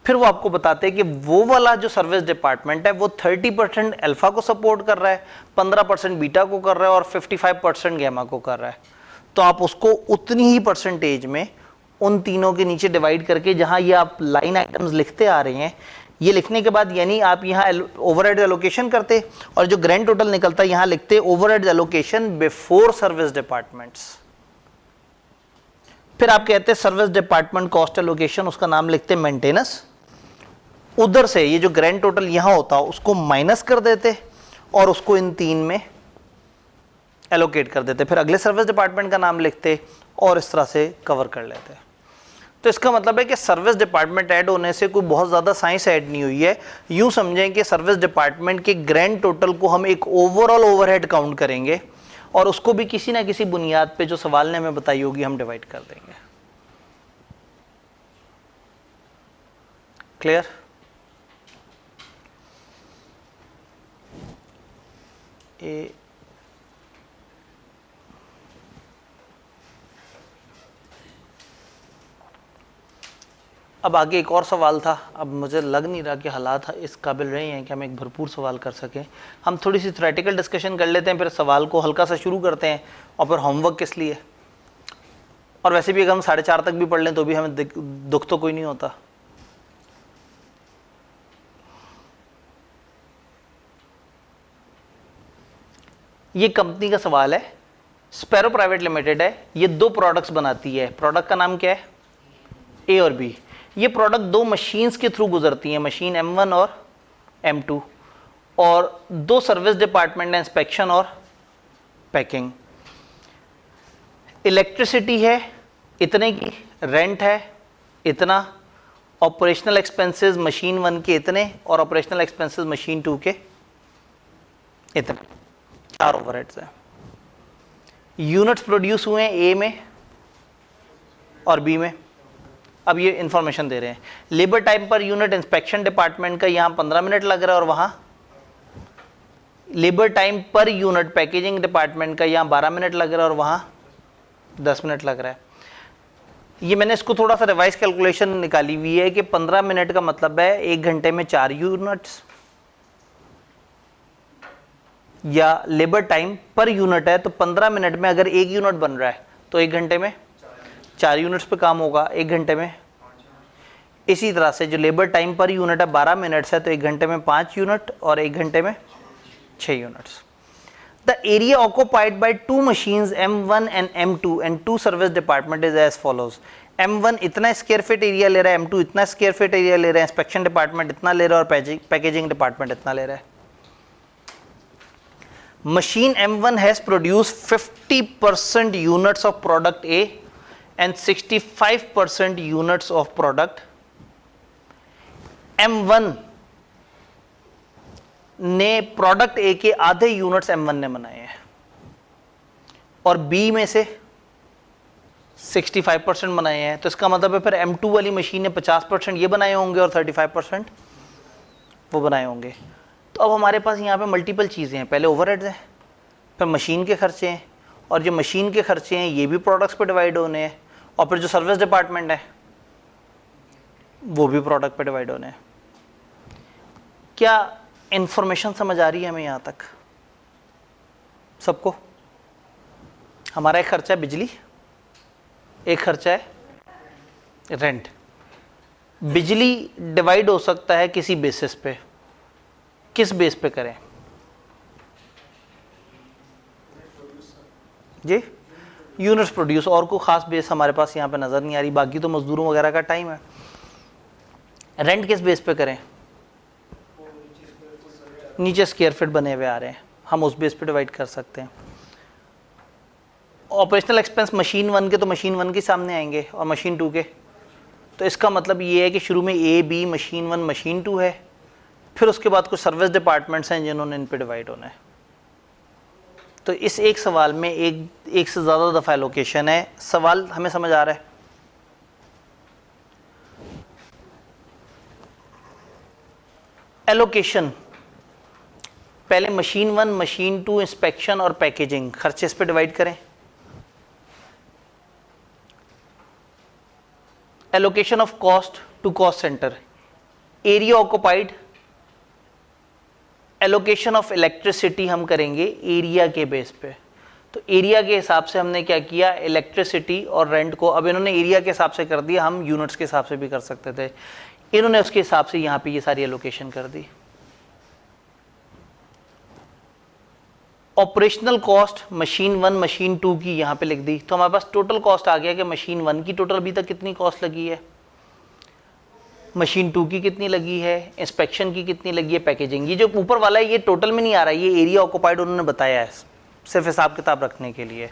फिर वो आपको बताते कि वो वाला जो सर्विस डिपार्टमेंट है वो 30% अल्फा को सपोर्ट कर रहा है, 15% बीटा को कर रहा है और 55% गैमा को कर रहा है। तो आप उसको उतनी ही परसेंटेज में उन तीनों के नीचे डिवाइड करके, जहां ये आप लाइन आइटम्स लिखते आ रहे हैं, ये लिखने के बाद यानी आप यहाँ ओवरहेड एलोकेशन करते और जो ग्रैंड टोटल निकलता है यहाँ लिखते overhead allocation before service departments. फिर आप कहते हैं सर्विस डिपार्टमेंट कॉस्ट एलोकेशन, उसका नाम लिखते मेंटेनेंस। उधर से ये जो ग्रैंड टोटल यहाँ होता उसको माइनस कर देते और उसको इन 3 में एलोकेट कर देते, फिर अगले सर्विस डिपार्टमेंट का नाम लिखते और इस तरह से कवर कर लेते। तो इसका मतलब है कि सर्विस डिपार्टमेंट ऐड होने से कोई बहुत ज़्यादा साइंस ऐड नहीं हुई है। यूँ समझें कि सर्विस डिपार्टमेंट के ग्रैंड टोटल को हम एक ओवरऑल ओवरहेड काउंट करेंगे और उसको भी किसी ना किसी बुनियाद पे जो सवाल ने हमें बताई होगी हम डिवाइड कर देंगे। क्लियर? अब आगे एक और सवाल था। अब मुझे लग नहीं रहा कि हालात इस काबिल रहे हैं कि हम एक भरपूर सवाल कर सकें। हम थोड़ी सी थ्योरेटिकल डिस्कशन कर लेते हैं, फिर सवाल को हल्का सा शुरू करते हैं और फिर होमवर्क किस लिए। और वैसे भी अगर हम 4:30 तक भी पढ़ लें तो भी हमें दुख तो कोई नहीं होता। ये कंपनी का सवाल है, स्पैरो प्राइवेट लिमिटेड है, ये 2 प्रोडक्ट्स बनाती है। प्रोडक्ट का नाम क्या है? ए और बी। ये प्रोडक्ट 2 मशीन्स के थ्रू गुजरती हैं, मशीन M1 और M2, और 2 सर्विस डिपार्टमेंट है, इंस्पेक्शन और पैकिंग। इलेक्ट्रिसिटी है इतने की, रेंट है इतना, ऑपरेशनल एक्सपेंसेस मशीन 1 के इतने और ऑपरेशनल एक्सपेंसेस मशीन 2 के इतने, 4 ओवरहेड्स हैं। यूनिट्स प्रोड्यूस हुए हैं ए में और बी में। अब ये इंफॉर्मेशन दे रहे हैं, labour time per unit inspection department का यहाँ 15 मिनट लग रहा है और वहाँ labour time per unit packaging department का यहाँ 12 मिनट लग रहा है और वहाँ 10 मिनट लग रहा है। ये मैंने इसको थोड़ा सा रिवाइज कैलकुलेशन निकाली हुई है कि 15 मिनट का मतलब है 1 घंटे में 4 यूनिट्स, या लेबर टाइम पर यूनिट है तो 15 मिनट में अगर 1 यूनिट बन रहा है तो 1 घंटे में 4 यूनिट्स पे काम होगा, 1 घंटे में। इसी तरह से जो लेबर टाइम पर यूनिट है 12 मिनट्स है तो 1 घंटे में 5 यूनिट और 1 घंटे में 6 units. The area occupied by 2 machines M1 and M2 and 2 service department is as follows. M1 इतना स्क्वायर फीट एरिया ले रहा है, M2 इतना स्क्वायर फीट एरिया ले रहा है, इंस्पेक्शन डिपार्टमेंट इतना ले रहा है और पैकेजिंग डिपार्टमेंट इतना ले रहा है। Machine M1 has produced 50% units of product A and 65% units of product M1 ने प्रोडक्ट ए के आधे यूनिट्स M1 ने बनाए हैं और बी में से 65% बनाए हैं। तो इसका मतलब है फिर M2 वाली मशीन ने 50% ये बनाए होंगे और 35% वो बनाए होंगे। तो अब हमारे पास यहाँ पे मल्टीपल चीज़ें हैं, पहले ओवरहेड्स हैं, फिर मशीन के खर्चे हैं, और जो मशीन के खर्चे हैं ये भी प्रोडक्ट्स पे डिवाइड होने हैं, और फिर जो सर्विस डिपार्टमेंट है वो भी प्रोडक्ट पे डिवाइड होने हैं। क्या इंफॉर्मेशन समझ आ रही है हमें यहाँ तक सबको? हमारा एक खर्चा है बिजली, एक खर्चा है रेंट। बिजली डिवाइड हो सकता है किसी बेसिस पे, किस बेस पे करें जी? यूनिट्स प्रोड्यूस, और कोई खास बेस हमारे पास यहाँ पे नज़र नहीं आ रही, बाकी तो मजदूरों वगैरह का टाइम है। रेंट किस बेस पे करें? नीचे स्क्वायर फीट बने हुए आ रहे हैं, हम उस बेस पे डिवाइड कर सकते हैं। ऑपरेशनल एक्सपेंस मशीन 1 के तो मशीन 1 के सामने आएंगे और मशीन 2 के, तो इसका मतलब ये है कि शुरू में ए बी मशीन 1 मशीन 2 है, फिर उसके बाद कुछ सर्विस डिपार्टमेंट्स हैं जिन्होंने इन पे डिवाइड होना है। तो इस एक सवाल में एक से ज़्यादा दफ़ा एलोकेशन है। सवाल हमें समझ आ रहा है? एलोकेशन पहले मशीन 1 मशीन 2 इंस्पेक्शन और पैकेजिंग खर्चे इस पे डिवाइड करें। Allocation of cost to cost centre, area occupied, allocation of electricity हम करेंगे एरिया के बेस पे। तो एरिया के हिसाब से हमने क्या किया, इलेक्ट्रिसिटी और रेंट को, अब इन्होंने एरिया के हिसाब से कर दिया, हम यूनिट्स के हिसाब से भी कर सकते थे, इन्होंने उसके हिसाब से यहाँ पे ये सारी एलोकेशन कर दी। ऑपरेशनल कॉस्ट मशीन 1 मशीन 2 की यहाँ पे लिख दी, तो हमारे पास टोटल कॉस्ट आ गया कि मशीन 1 की टोटल अभी तक कितनी कॉस्ट लगी है, मशीन 2 की कितनी लगी है, इंस्पेक्शन की कितनी लगी है, पैकेजिंग। ये जो ऊपर वाला है ये टोटल में नहीं आ रहा है, ये एरिया ऑक्युपाइड उन्होंने बताया है सिर्फ हिसाब किताब रखने के लिए।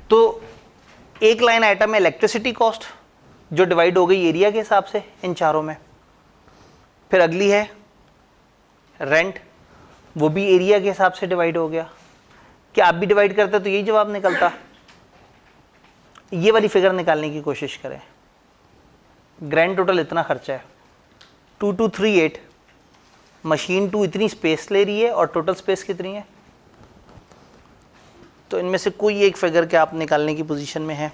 तो एक लाइन आइटम है इलेक्ट्रिसिटी कॉस्ट जो डिवाइड हो गई एरिया के हिसाब से इन चारों में। फिर अगली है रेंट, वो भी एरिया के हिसाब से डिवाइड हो गया। क्या आप भी डिवाइड करते तो यही जवाब निकलता। ये वाली फिगर निकालने की कोशिश करें। ग्रैंड टोटल इतना खर्चा है 2238, मशीन 2 इतनी स्पेस ले रही है और टोटल स्पेस कितनी है, तो इनमें से कोई एक फिगर क्या आप निकालने की पोजीशन में है।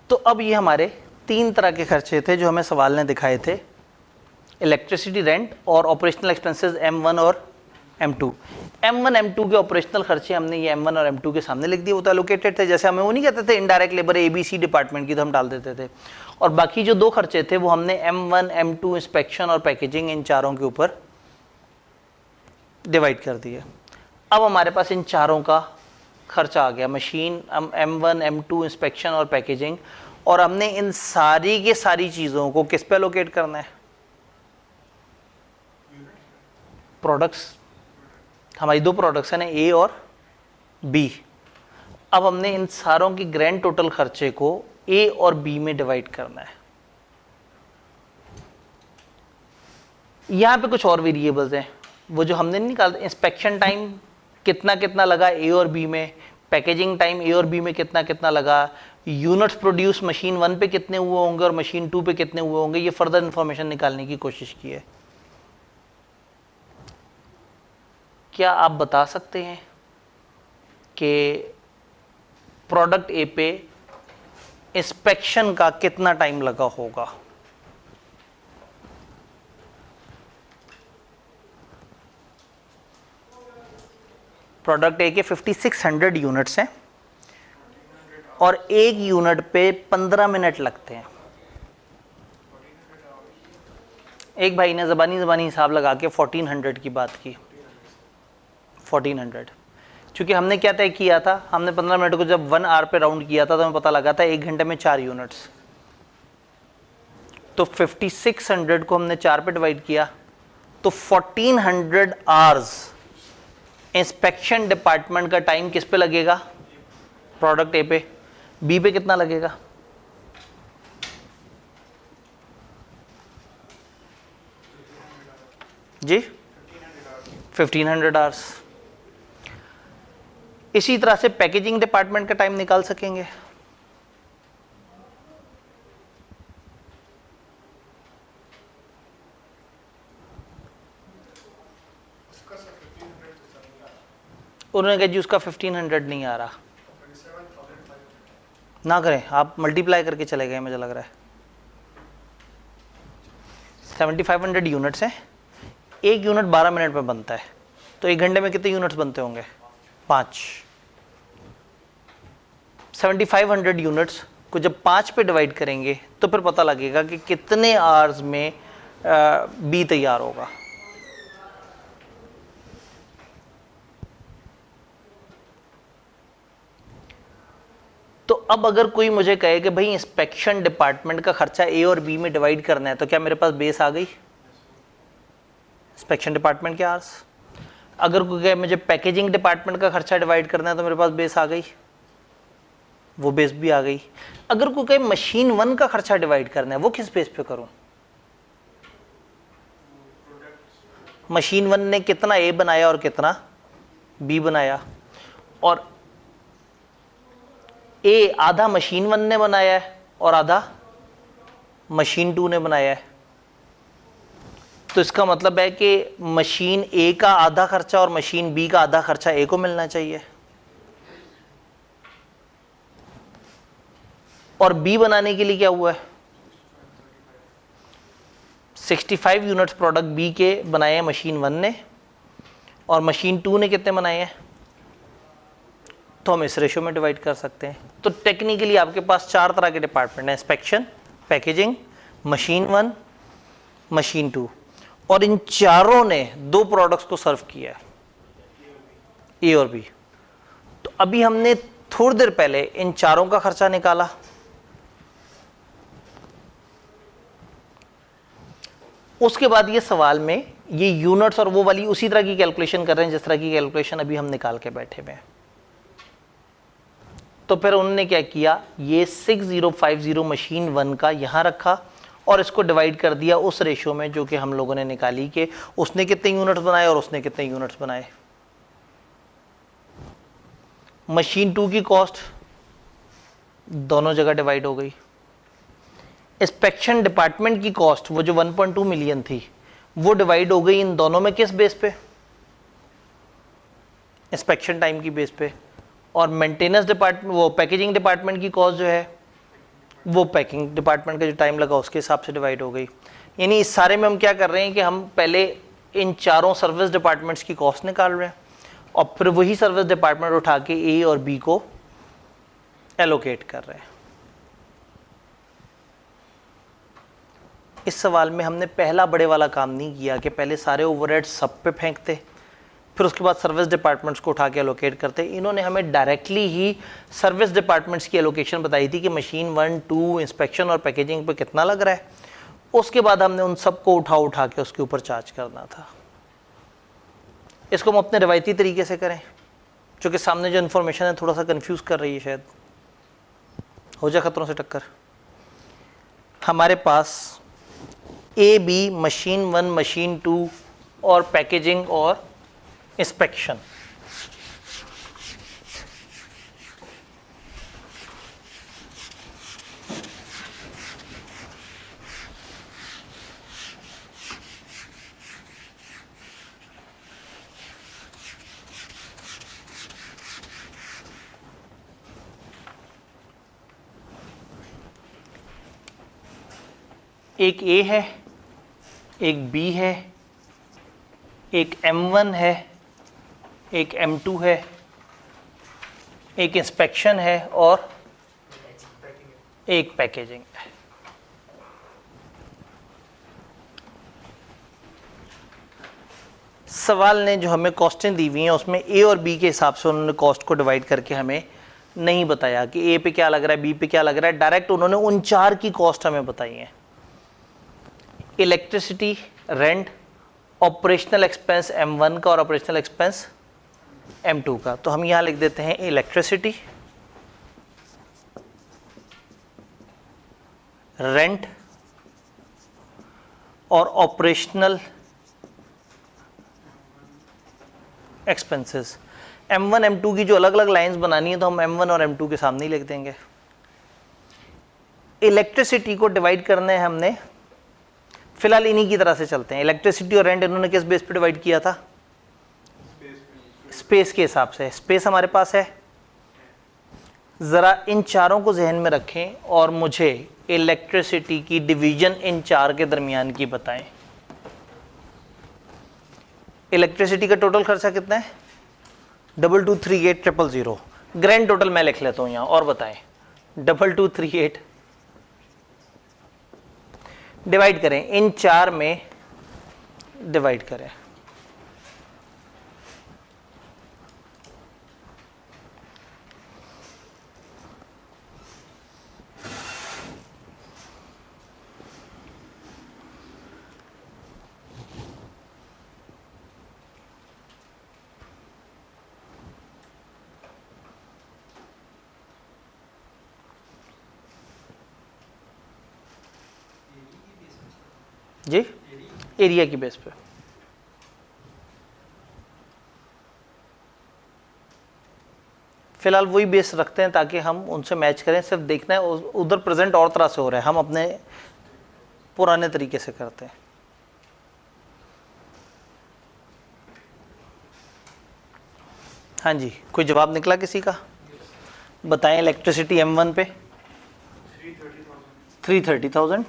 तो अब ये हमारे 3 तरह के खर्चे थे जो हमें सवाल ने दिखाए थे, इलेक्ट्रिसिटी, रेंट और ऑपरेशनल एक्सपेंसेस M1 और M2। M1 M2 के ऑपरेशनल खर्चे हमने ये M1 और M2 के सामने लिख दिए, वो तो एलोकेटेड थे। जैसे हमें वो नहीं कहते थे इनडायरेक्ट लेबर ABC डिपार्टमेंट की, तो हम डाल देते थे। और बाकी जो 2 खर्चे थे वो हमने M1 M2 इंस्पेक्शन और पैकेजिंग इन चारों के ऊपर डिवाइड कर दिए। अब हमारे पास इन चारों का खर्चा आ गया, मशीन M1 M2 इंस्पेक्शन और पैकेजिंग, और हमने इन सारी के सारी चीज़ों को किस पे एलोकेट करना है, प्रोडक्ट्स। हमारी 2 प्रोडक्ट्स हैं ना, A और B। अब हमने इन सारों की ग्रैंड टोटल खर्चे को A और B में डिवाइड करना है। यहाँ पे कुछ और वेरिएबल्स हैं, वो जो हमने नहीं निकाला, इंस्पेक्शन टाइम कितना कितना लगा A और B में, पैकेजिंग टाइम A और B में कितना कितना लगा, यूनिट्स प्रोड्यूस मशीन 1 पे कितने हुए होंगे और मशीन 2 पे कितने हुए होंगे, ये फर्दर इंफॉर्मेशन निकालने की कोशिश की है। क्या आप बता सकते हैं कि प्रोडक्ट A पे इंस्पेक्शन का कितना टाइम लगा होगा? प्रोडक्ट A के 5600 यूनिट्स हैं और एक यूनिट पे 15 मिनट लगते हैं। एक भाई ने ज़बानी हिसाब लगा के 1400 की बात की, 1400। चूँकि हमने क्या तय किया था, हमने 15 मिनट को जब 1 आवर पे राउंड किया था तो हमें पता लगा था 1 घंटे में 4 यूनिट्स। तो 5600 को हमने 4 पे डिवाइड किया तो 1400 आवर्स इंस्पेक्शन डिपार्टमेंट का टाइम किस पे लगेगा, प्रोडक्ट A पे। B पे कितना लगेगा? जी 1500 आवर्स। इसी तरह से पैकेजिंग डिपार्टमेंट का टाइम निकाल सकेंगे। उन्होंने कहा जी उसका 1500 नहीं आ रहा। ना करें, आप मल्टीप्लाई करके चले गए, मुझे लग रहा है 7500 यूनिट्स हैं, एक यूनिट 12 मिनट में बनता है, तो 1 घंटे में कितने यूनिट्स बनते होंगे? 5। 7500 यूनिट्स को जब 5 पे डिवाइड करेंगे तो फिर पता लगेगा कि कितने आवर्स में बी तैयार होगा। तो अब अगर कोई मुझे कहे कि भाई इंस्पेक्शन डिपार्टमेंट का खर्चा ए और बी में डिवाइड करना है, तो क्या मेरे पास बेस आ गई इंस्पेक्शन डिपार्टमेंट के आवर्स। अगर कोई कहे मुझे पैकेजिंग डिपार्टमेंट का खर्चा डिवाइड करना है, तो मेरे पास बेस आ गई, वो बेस भी आ गई। अगर कोई कहे मशीन 1 का खर्चा डिवाइड करना है, वो किस बेस पे करूं? मशीन 1 ने कितना ए बनाया और कितना बी बनाया, और ए आधा मशीन 1 ने बनाया है और आधा मशीन 2 ने बनाया है। तो इसका मतलब है कि मशीन ए का आधा खर्चा और मशीन बी का आधा खर्चा ए को मिलना चाहिए, और बी बनाने के लिए क्या हुआ है, 65 यूनिट्स प्रोडक्ट बी के बनाए हैं मशीन 1 ने, और मशीन 2 ने कितने बनाए हैं, तो हम इस रेशो में डिवाइड कर सकते हैं। तो टेक्निकली आपके पास 4 तरह के डिपार्टमेंट हैं, इंस्पेक्शन, पैकेजिंग, मशीन 1, मशीन 2, और इन चारों ने 2 प्रोडक्ट्स को सर्व किया है, ए और बी। तो अभी हमने थोड़ी देर पहले इन चारों का खर्चा निकाला, उसके बाद ये सवाल में ये यूनिट्स और वो वाली उसी तरह की कैलकुलेशन कर रहे हैं जिस तरह की कैलकुलेशन अभी हम निकाल के बैठे हुए हैं। तो फिर उन्होंने क्या किया, ये 6050 मशीन 1 का यहां रखा और इसको डिवाइड कर दिया उस रेशो में जो कि हम लोगों ने निकाली कि उसने कितने यूनिट्स बनाए और उसने कितने यूनिट्स बनाए। मशीन 2 की कॉस्ट दोनों जगह डिवाइड हो गई। इंस्पेक्शन डिपार्टमेंट की कॉस्ट वो जो 1.2 मिलियन थी वो डिवाइड हो गई इन दोनों में, किस बेस पे, इंस्पेक्शन टाइम की बेस पे। और मेंटेनेंस डिपार्टमेंट, वो पैकेजिंग डिपार्टमेंट की कॉस्ट जो है वो पैकिंग डिपार्टमेंट का जो टाइम लगा उसके हिसाब से डिवाइड हो गई। यानी इस सारे में हम क्या कर रहे हैं कि हम पहले इन चारों सर्विस डिपार्टमेंट्स की कॉस्ट निकाल रहे हैं और फिर वही सर्विस डिपार्टमेंट उठा के ए और बी को एलोकेट कर रहे हैं। इस सवाल में हमने पहला बड़े वाला काम नहीं किया कि पहले सारे ओवरहेड सब पे फेंकते फिर उसके बाद सर्विस डिपार्टमेंट्स को उठा के एलोकेट करते। इन्होंने हमें डायरेक्टली ही सर्विस डिपार्टमेंट्स की एलोकेशन बताई थी कि मशीन 1, 2, इंस्पेक्शन और पैकेजिंग पे कितना लग रहा है। उसके बाद हमने उन सबको उठा के उसके ऊपर चार्ज करना था। इसको हम अपने रवायती तरीके से करें, क्योंकि सामने जो इन्फॉर्मेशन है थोड़ा सा कंफ्यूज कर रही है, शायद हो जाए खतरों से टक्कर। हमारे पास ए बी, मशीन 1, मशीन 2 और पैकेजिंग और इंस्पेक्शन, एक ए है, एक बी है, एक M1 है, एक M2 है, एक इंस्पेक्शन है और एक पैकेजिंग है। सवाल ने जो हमें कॉस्टें दी हुई हैं उसमें ए और बी के हिसाब से उन्होंने कॉस्ट को डिवाइड करके हमें नहीं बताया कि ए पे क्या लग रहा है, बी पे क्या लग रहा है। डायरेक्ट उन्होंने उन 4 की कॉस्ट हमें बताई है। Electricity, rent, operational expense M1 का और ऑपरेशनल एक्सपेंस M2 का। तो हम यहाँ लिख देते हैं इलेक्ट्रिसिटी, रेंट और ऑपरेशनल एक्सपेंसेस। M1 M2 की जो अलग अलग लाइंस बनानी है तो हम M1 और M2 के सामने ही लिख देंगे। इलेक्ट्रिसिटी को डिवाइड करना है हमने, फिलहाल इन्हीं की तरह से चलते हैं। इलेक्ट्रिसिटी और रेंट इन्होंने किस बेस पे डिवाइड किया था, स्पेस के हिसाब से। स्पेस हमारे पास है, ज़रा इन चारों को जहन में रखें और मुझे इलेक्ट्रिसिटी की डिवीजन इन 4 के दरमियान की बताएं। इलेक्ट्रिसिटी का टोटल खर्चा कितना है, 2238,000। ग्रैंड टोटल मैं लिख लेता हूँ यहाँ और बताएं। 2238 डिवाइड करें, इन 4 में डिवाइड करें। जी, एरिया की बेस पे। फिलहाल वही बेस रखते हैं ताकि हम उनसे मैच करें, सिर्फ देखना है उधर प्रेजेंट और तरह से हो रहा है, हम अपने पुराने तरीके से करते हैं। हाँ जी, कोई जवाब निकला किसी का? बताएं। इलेक्ट्रिसिटी M1 पे 330,000,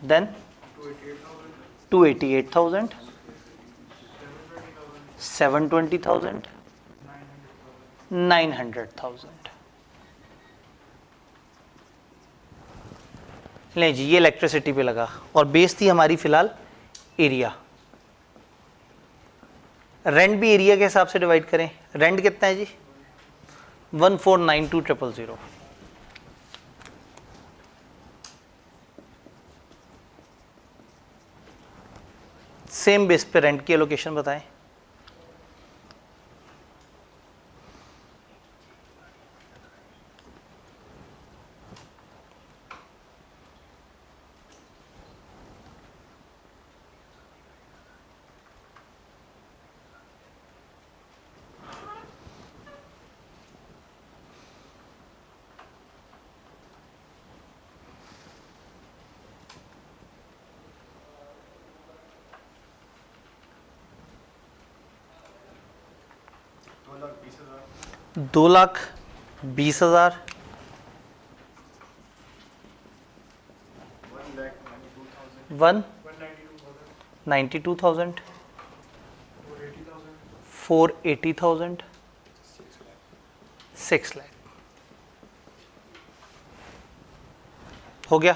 देन 288,000, 720,000, 900,000। ले जी, ये इलेक्ट्रिसिटी पे लगा और बेस थी हमारी फिलहाल एरिया। रेंट भी एरिया के हिसाब से डिवाइड करें। रेंट कितना है जी? 1492,000। सेम बेस पे रेंट की एलोकेशन बताएं। दो लाख 20,000, 192,000, 480,000, 6 लाख। हो गया।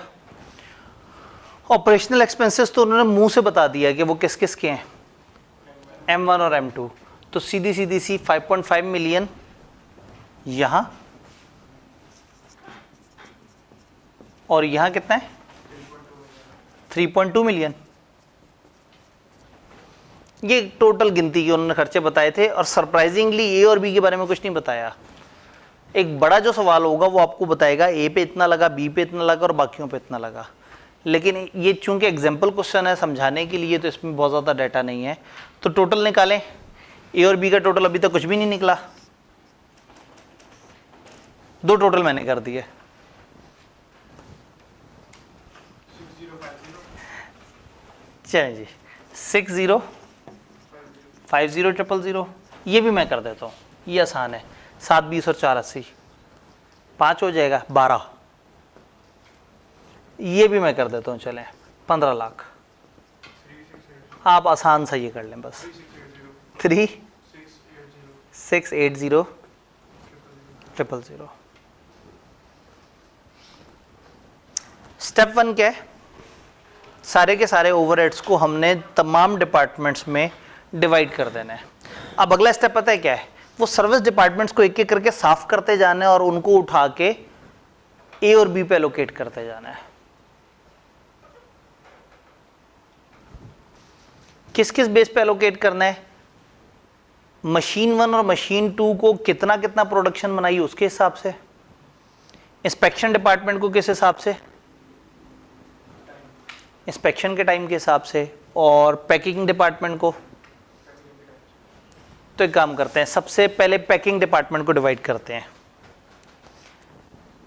ऑपरेशनल एक्सपेंसेस तो उन्होंने मुंह से बता दिया कि वो किस किस के हैं, M1 और M2। तो सीधी सीधी सी 5.5 मिलियन यहां, और यहां कितना है 3.2 मिलियन। ये टोटल गिनती के उन्होंने खर्चे बताए थे, और सरप्राइजिंगली ए और बी के बारे में कुछ नहीं बताया। एक बड़ा जो सवाल होगा वो आपको बताएगा ए पे इतना लगा, बी पे इतना लगा और बाकियों पे इतना लगा। लेकिन ये चूंकि एग्जाम्पल क्वेश्चन है समझाने के लिए, तो इसमें बहुत ज़्यादा डाटा नहीं है। तो टोटल निकालें। ए और बी का टोटल अभी तक कुछ भी नहीं निकला, 2 टोटल मैंने कर दिए। चलिए जी, 60500000, ये भी मैं कर देता हूँ, ये आसान है। 7, 20 और 4, 80, 5 हो जाएगा 12। ये भी मैं कर देता हूँ, चलें 15 लाख। आप आसान सा ये कर लें बस। 3680,000। स्टेप 1 क्या है? सारे के सारे ओवरहेड्स को हमने तमाम डिपार्टमेंट्स में डिवाइड कर देना है। अब अगला स्टेप पता है क्या है? वो सर्विस डिपार्टमेंट्स को एक एक करके साफ करते जाना है और उनको उठा के ए और बी पे एलोकेट करते जाना है। किस किस बेस पे एलोकेट करना है? मशीन 1 और मशीन 2 को कितना कितना प्रोडक्शन बनाई उसके हिसाब से, इंस्पेक्शन डिपार्टमेंट को किस हिसाब से, इंस्पेक्शन के टाइम के हिसाब से, और पैकिंग डिपार्टमेंट को। तो एक काम करते हैं, सबसे पहले पैकिंग डिपार्टमेंट को डिवाइड करते हैं।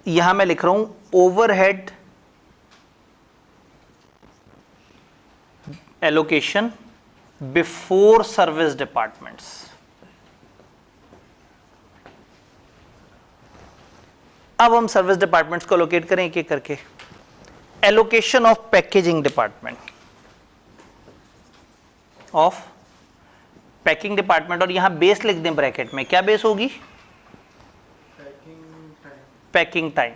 यहां मैं लिख रहा हूं overhead allocation before service departments. अब हम सर्विस डिपार्टमेंट्स को एलोकेट करें एक एक करके। Allocation of packaging department, of packing department, और यहां बेस लिख दें ब्रैकेट में। क्या बेस होगी? पैकिंग टाइम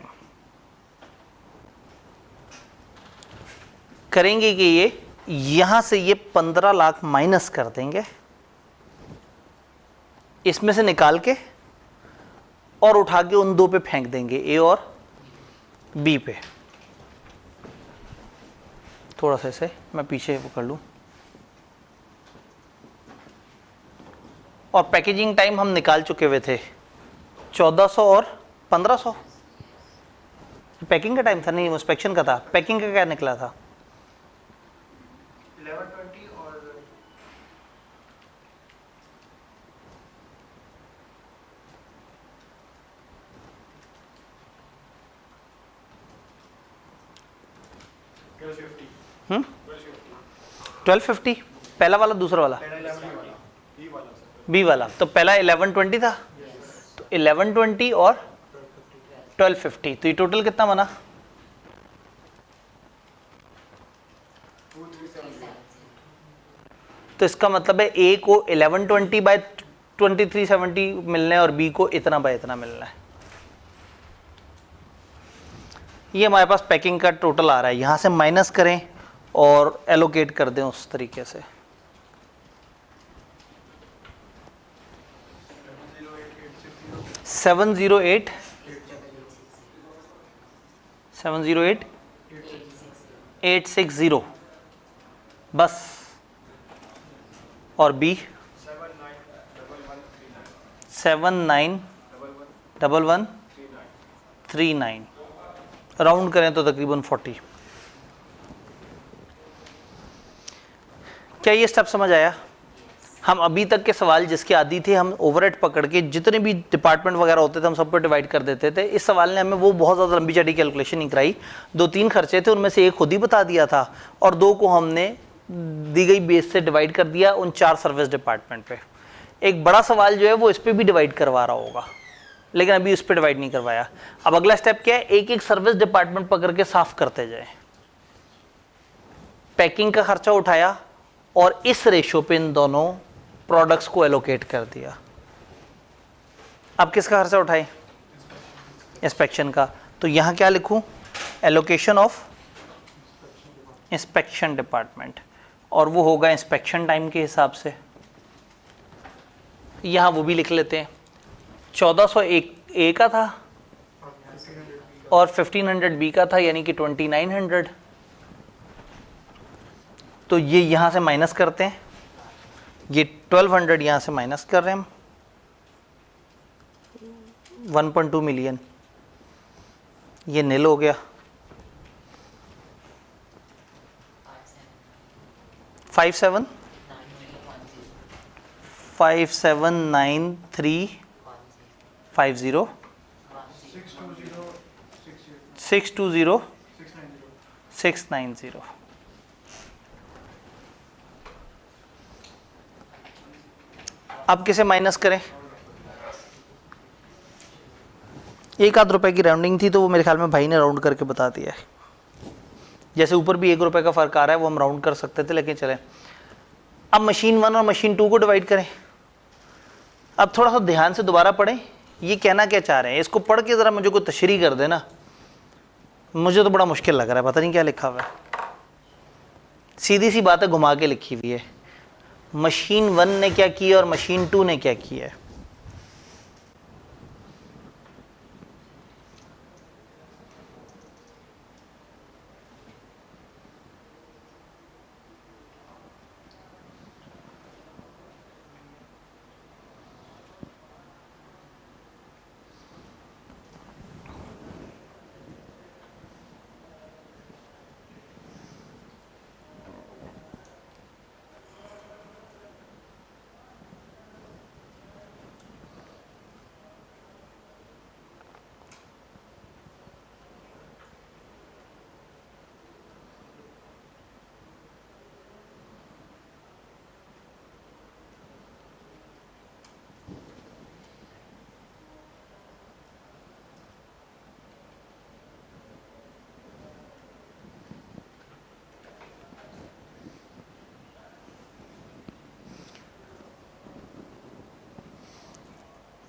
करेंगे कि ये यहां से ये 15 लाख माइनस कर देंगे, इसमें से निकाल के और उठा के उन दो पे फेंक देंगे, ए और बी पे। थोड़ा सा ऐसे मैं पीछे वो कर लूं। और पैकेजिंग टाइम हम निकाल चुके हुए थे 1400 और 1500। पैकिंग का टाइम था, नहीं इंस्पेक्शन का था। पैकिंग का क्या निकला था? 1120 और 1250 पहला वाला, दूसरा वाला बी वाला। तो पहला 1120 था, तो 1120 और 1250, तो ये टोटल कितना बना? 2370। तो इसका मतलब है ए को 1120 बाय 2370 मिलना है और बी को इतना बाय इतना मिलना है। ये हमारे पास पैकिंग का टोटल आ रहा है, यहां से माइनस करें और एलोकेट कर दें उस तरीके से। 708 860 बस। और बी 791139 राउंड करें तो तकरीबन 40। क्या ये स्टेप समझ आया? हम अभी तक के सवाल जिसके आदी थे, हम ओवरहेड पकड़ के जितने भी डिपार्टमेंट वगैरह होते थे हम सब पर डिवाइड कर देते थे। इस सवाल ने हमें वो बहुत ज़्यादा लंबी चौड़ी कैलकुलेशन नहीं कराई। 2-3 खर्चे थे, उनमें से एक खुद ही बता दिया था और 2 को हमने दी गई बेस से डिवाइड कर दिया उन 4 सर्विस डिपार्टमेंट पे। एक बड़ा सवाल जो है वो इस पर भी डिवाइड करवा रहा होगा, लेकिन अभी उस पर डिवाइड नहीं करवाया। अब अगला स्टेप क्या है? एक एक सर्विस डिपार्टमेंट पकड़ के साफ करते जाए। पैकिंग का खर्चा उठाया और इस रेशो पे इन दोनों प्रोडक्ट्स को एलोकेट कर दिया। अब किसका खर्चा उठाएं? इंस्पेक्शन का। तो यहां क्या लिखूं? एलोकेशन ऑफ इंस्पेक्शन डिपार्टमेंट, और वो होगा इंस्पेक्शन टाइम के हिसाब से। यहां वो भी लिख लेते हैं। 1401 ए का था और 1500 बी का था, यानी कि 2900। तो ये यहां से माइनस करते हैं, ये 1200 यहां से माइनस कर रहे हैं हम, 1.2 मिलियन ये नील हो गया। 579350 620 अब किसे माइनस करें? एक आध रुपए की राउंडिंग थी तो वो मेरे ख्याल में भाई ने राउंड करके बता दिया है। जैसे ऊपर भी 1 रुपए का फर्क आ रहा है, वो हम राउंड कर सकते थे, लेकिन चलें। अब मशीन 1 और मशीन 2 को डिवाइड करें। अब थोड़ा सा ध्यान से दोबारा पढ़ें, ये कहना क्या चाह रहे हैं, इसको पढ़ के ज़रा मुझे कोई तशरीह कर देना। मुझे तो बड़ा मुश्किल लग रहा है, पता नहीं क्या लिखा हुआ है। सीधी सी बात है, घुमा के लिखी हुई है। मशीन 1 ने क्या किया और मशीन 2 ने क्या किया है।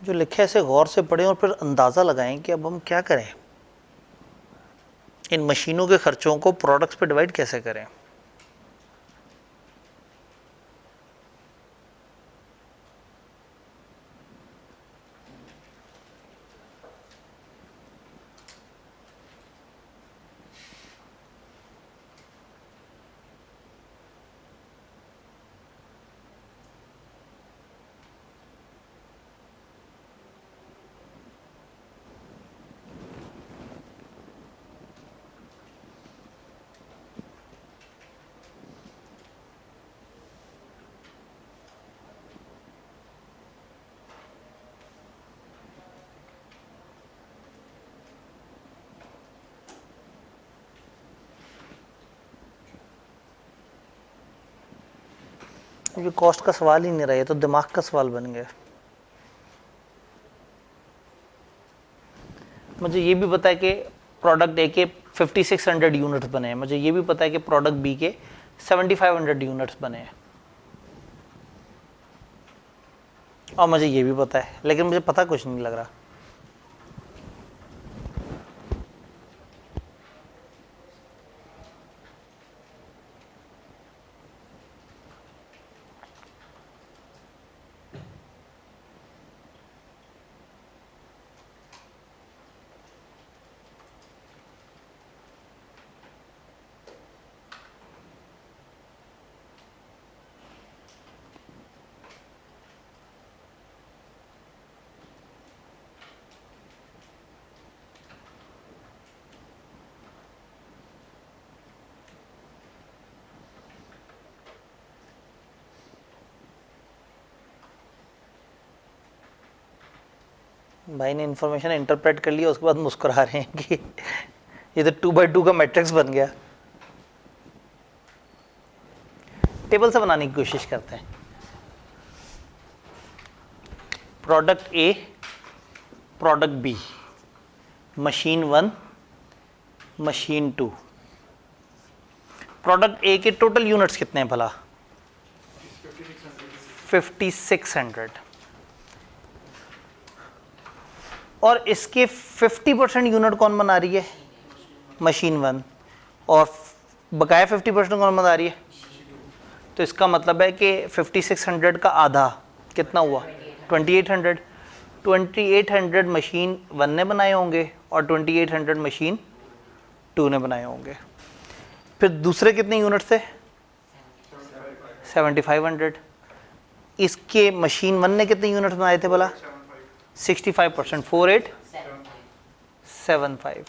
जो लिखा है इसे गौर से पढ़ें और फिर अंदाज़ा लगाएं कि अब हम क्या करें, इन मशीनों के खर्चों को प्रोडक्ट्स पे डिवाइड कैसे करें। ये कॉस्ट का सवाल ही नहीं रहा, ये तो दिमाग का सवाल बन गया। मुझे ये भी पता है कि प्रोडक्ट ए के 5600 यूनिट्स बने हैं, मुझे ये भी पता है कि प्रोडक्ट बी के 7500 यूनिट्स बने हैं, और मुझे ये भी पता है, लेकिन मुझे पता कुछ नहीं लग रहा। भाई ने इन्फॉर्मेशन इंटरप्रेट कर लिया, उसके बाद मुस्कुरा रहे हैं कि ये तो 2x2 का मैट्रिक्स बन गया। टेबल से बनाने की कोशिश करते हैं। Product A, product B, machine 1, machine 2। Product A के टोटल यूनिट्स कितने हैं भला? 5600। और इसके 50% यूनिट कौन बना रही है? मशीन 1। और बकाया 50% कौन बना रही है? तो इसका मतलब है कि 5600 का आधा कितना हुआ? 2800। 2800 मशीन 1 ने बनाए होंगे और 2800 मशीन 2 ने बनाए होंगे। फिर दूसरे कितने यूनिट थे? 7500। इसके मशीन 1 ने कितने यूनिट बनाए थे भला? 65%। 4875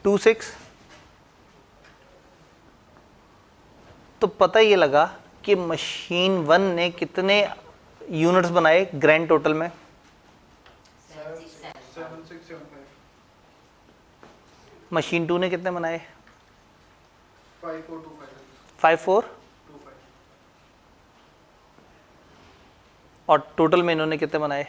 26। तो पता ये लगा कि मशीन 1 ने कितने यूनिट्स बनाए ग्रैंड टोटल में? 7675। मशीन 2 ने कितने बनाए? 5425। 54। और टोटल में इन्होंने कितने बनाए?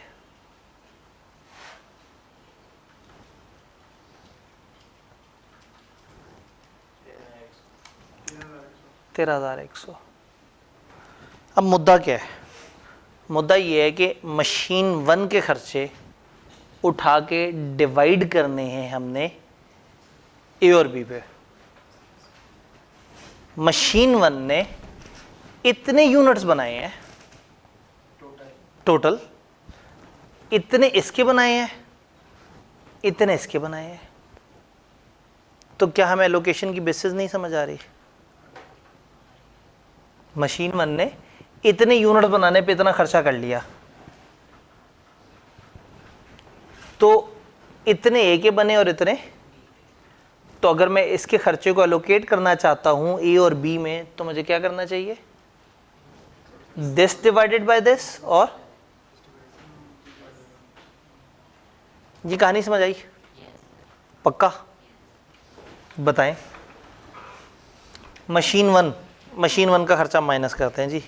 13100। अब मुद्दा क्या है? मुद्दा ये है कि मशीन 1 के खर्चे उठा के डिवाइड करने हैं हमने ए और बी पे। मशीन 1 ने इतने यूनिट्स बनाए हैं टोटल, इतने इसके बनाए हैं, इतने इसके बनाए हैं। तो क्या हमें एलोकेशन की बेसिस नहीं समझ आ रही? मशीन 1 ने इतने यूनिट बनाने पे इतना खर्चा कर लिया, तो इतने ए के बने और इतने। तो अगर मैं इसके खर्चे को एलोकेट करना चाहता हूं ए और बी में, तो मुझे क्या करना चाहिए? This divided by this. और ये कहानी समझ आई? पक्का बताएं। मशीन 1 का खर्चा माइनस करते हैं जी।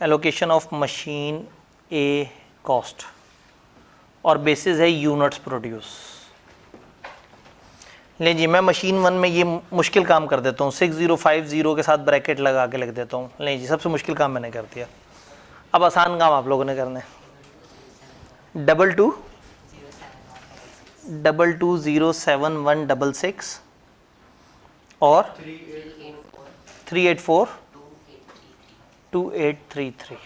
Allocation of machine a cost, और बेसिस है यूनिट्स प्रोड्यूस। ले जी, मैं मशीन 1 में ये मुश्किल काम कर देता हूँ, 6050 के साथ ब्रैकेट लगा के लिख देता हूँ। ले जी, सबसे मुश्किल काम मैंने कर दिया। अब आसान काम आप लोगों ने करना है। 22207166 और 3842833।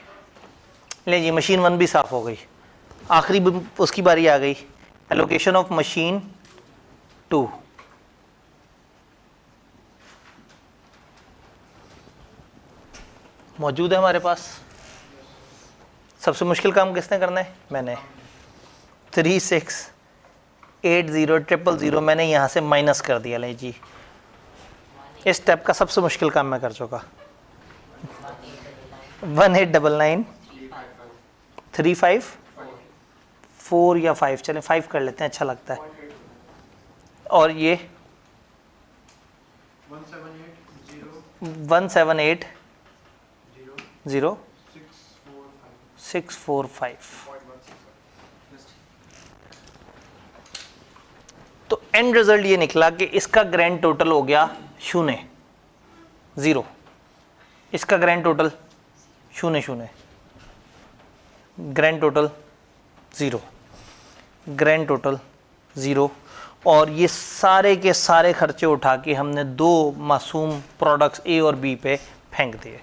ले जी, मशीन 1 भी साफ हो गई। आखिरी उसकी बारी आ गई, एलोकेशन ऑफ मशीन 2। मौजूद है हमारे पास। सबसे मुश्किल काम किसने करना है? मैंने। 3680000 मैंने यहाँ से माइनस कर दिया। ले जी, इस स्टेप का सबसे मुश्किल काम मैं कर चुका। 1899354 या 5, चलें 5 कर लेते हैं, अच्छा लगता है। और ये 17800645। तो एंड रिजल्ट ये निकला कि इसका ग्रैंड टोटल हो गया 0। इसका grand total 0, grand total 0, grand total 0। और ये सारे के सारे खर्चे उठा के हमने 2 मासूम प्रोडक्ट्स ए और बी पे फेंक दिए।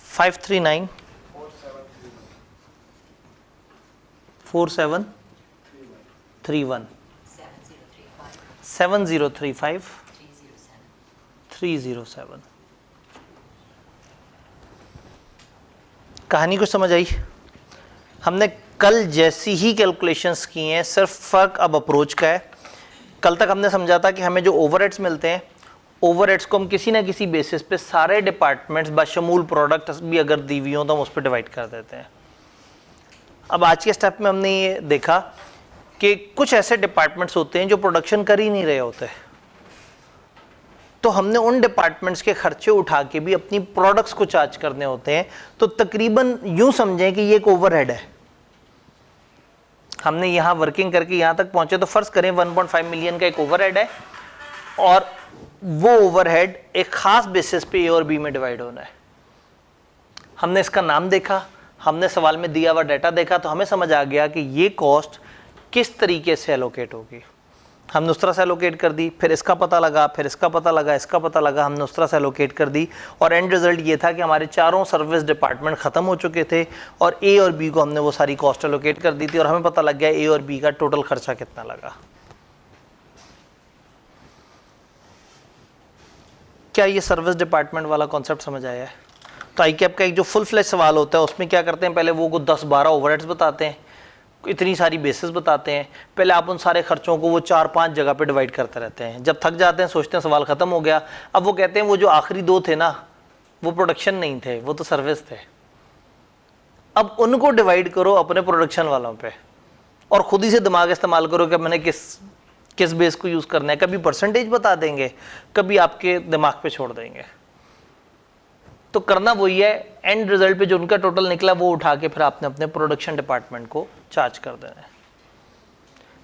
Five three nine 4731 7035 307। कहानी को समझ आई? हमने कल जैसी ही कैलकुलेशंस की हैं, सिर्फ फ़र्क अब अप्रोच का है। कल तक हमने समझा था कि हमें जो ओवरहेड्स मिलते हैं, ओवरहेड्स को हम किसी ना किसी बेसिस पे सारे डिपार्टमेंट्स बशमूल प्रोडक्ट्स भी अगर दी हुई हो तो हम उस पर डिवाइड कर देते हैं। अब आज के स्टेप में हमने ये देखा कि कुछ ऐसे डिपार्टमेंट्स होते हैं जो प्रोडक्शन कर ही नहीं रहे होते, तो हमने उन डिपार्टमेंट्स के खर्चे उठा के भी अपनी प्रोडक्ट्स को चार्ज करने होते हैं। तो तकरीबन यूं समझें कि ये एक ओवरहेड है। हमने यहाँ वर्किंग करके यहाँ तक पहुंचे, तो फर्ज करें 1.5 मिलियन का एक ओवरहेड है और वो ओवरहेड एक खास बेसिस पे ए और बी में डिवाइड होना है। हमने इसका नाम देखा, हमने सवाल में दिया हुआ डाटा देखा, तो हमें समझ आ गया कि ये कॉस्ट किस तरीके से एलोकेट होगी। हमने उस तरह से एलोकेट कर दी, फिर इसका पता लगा, फिर इसका पता लगा, इसका पता लगा, हमने उस तरह से एलोकेट कर दी। और एंड रिजल्ट ये था कि हमारे चारों सर्विस डिपार्टमेंट ख़त्म हो चुके थे और ए और बी को हमने वो सारी कॉस्ट एलोकेट कर दी थी और हमें पता लग गया ए और बी का टोटल खर्चा कितना लगा। क्या ये सर्विस डिपार्टमेंट वाला कॉन्सेप्ट समझ आया है? तो आईकैप का एक जो फुल फ्लैश सवाल होता है उसमें क्या करते हैं, पहले वो को 10-12 ओवरहेड्स बताते हैं, इतनी सारी बेसिस बताते हैं, पहले आप उन सारे खर्चों को वो 4-5 जगह पे डिवाइड करते रहते हैं। जब थक जाते हैं सोचते हैं सवाल ख़त्म हो गया। अब वो कहते हैं वो जो आखिरी 2 थे ना, वो प्रोडक्शन नहीं थे, वो तो सर्विस थे। अब उनको डिवाइड करो अपने प्रोडक्शन वालों पे और खुद ही से दिमाग इस्तेमाल करो कि मैंने किस बेस को यूज़ करना है। कभी परसेंटेज बता देंगे, कभी आपके दिमाग पे छोड़ देंगे। तो करना वही है, एंड रिजल्ट पे जो उनका टोटल निकला वो उठा के फिर आपने अपने प्रोडक्शन डिपार्टमेंट को चार्ज कर देना है।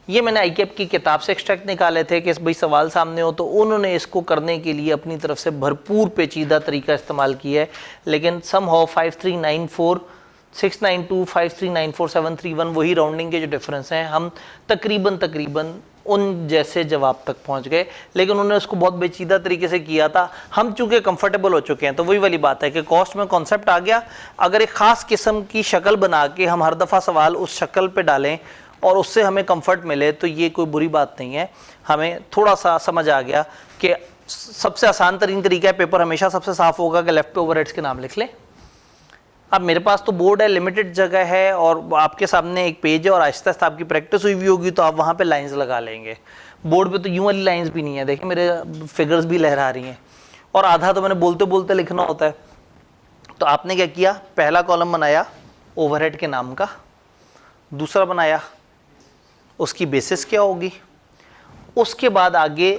ये मैंने आईकैप की किताब से एक्सट्रैक्ट निकाले थे कि इस भाई सवाल सामने हो, तो उन्होंने इसको करने के लिए अपनी तरफ से भरपूर पेचीदा तरीका इस्तेमाल किया है। लेकिन समहाउ 5394-692-5394-731 वही राउंडिंग के जो डिफरेंस हैं, हम तकरीबन उन जैसे जवाब तक पहुंच गए। लेकिन उन्होंने उसको बहुत पेचीदा तरीके से किया था। हम चूंकि कंफर्टेबल हो चुके हैं, तो वही वाली बात है कि कॉस्ट में कॉन्सेप्ट आ गया। अगर एक ख़ास किस्म की शक्ल बना के हम हर दफ़ा सवाल उस शक्ल पे डालें और उससे हमें कंफर्ट मिले, तो ये कोई बुरी बात नहीं है। हमें थोड़ा सा समझ आ गया कि सबसे आसान तरीन तरीका है, पेपर हमेशा सबसे साफ होगा कि लेफ्ट पे ओवरहेड्स के नाम लिख लें। अब मेरे पास तो बोर्ड है, लिमिटेड जगह है और आपके सामने एक पेज है और आहिस्ता आहिस्ता आपकी प्रैक्टिस हुई होगी तो आप वहाँ पे लाइंस लगा लेंगे। बोर्ड पे तो यूं वाली लाइंस भी नहीं है, देखिए मेरे फिगर्स भी लहरा रही हैं और आधा तो मैंने बोलते बोलते लिखना होता है। तो आपने क्या किया, पहला कॉलम बनाया ओवरहेड के नाम का, दूसरा बनाया उसकी बेसिस क्या होगी। उसके बाद आगे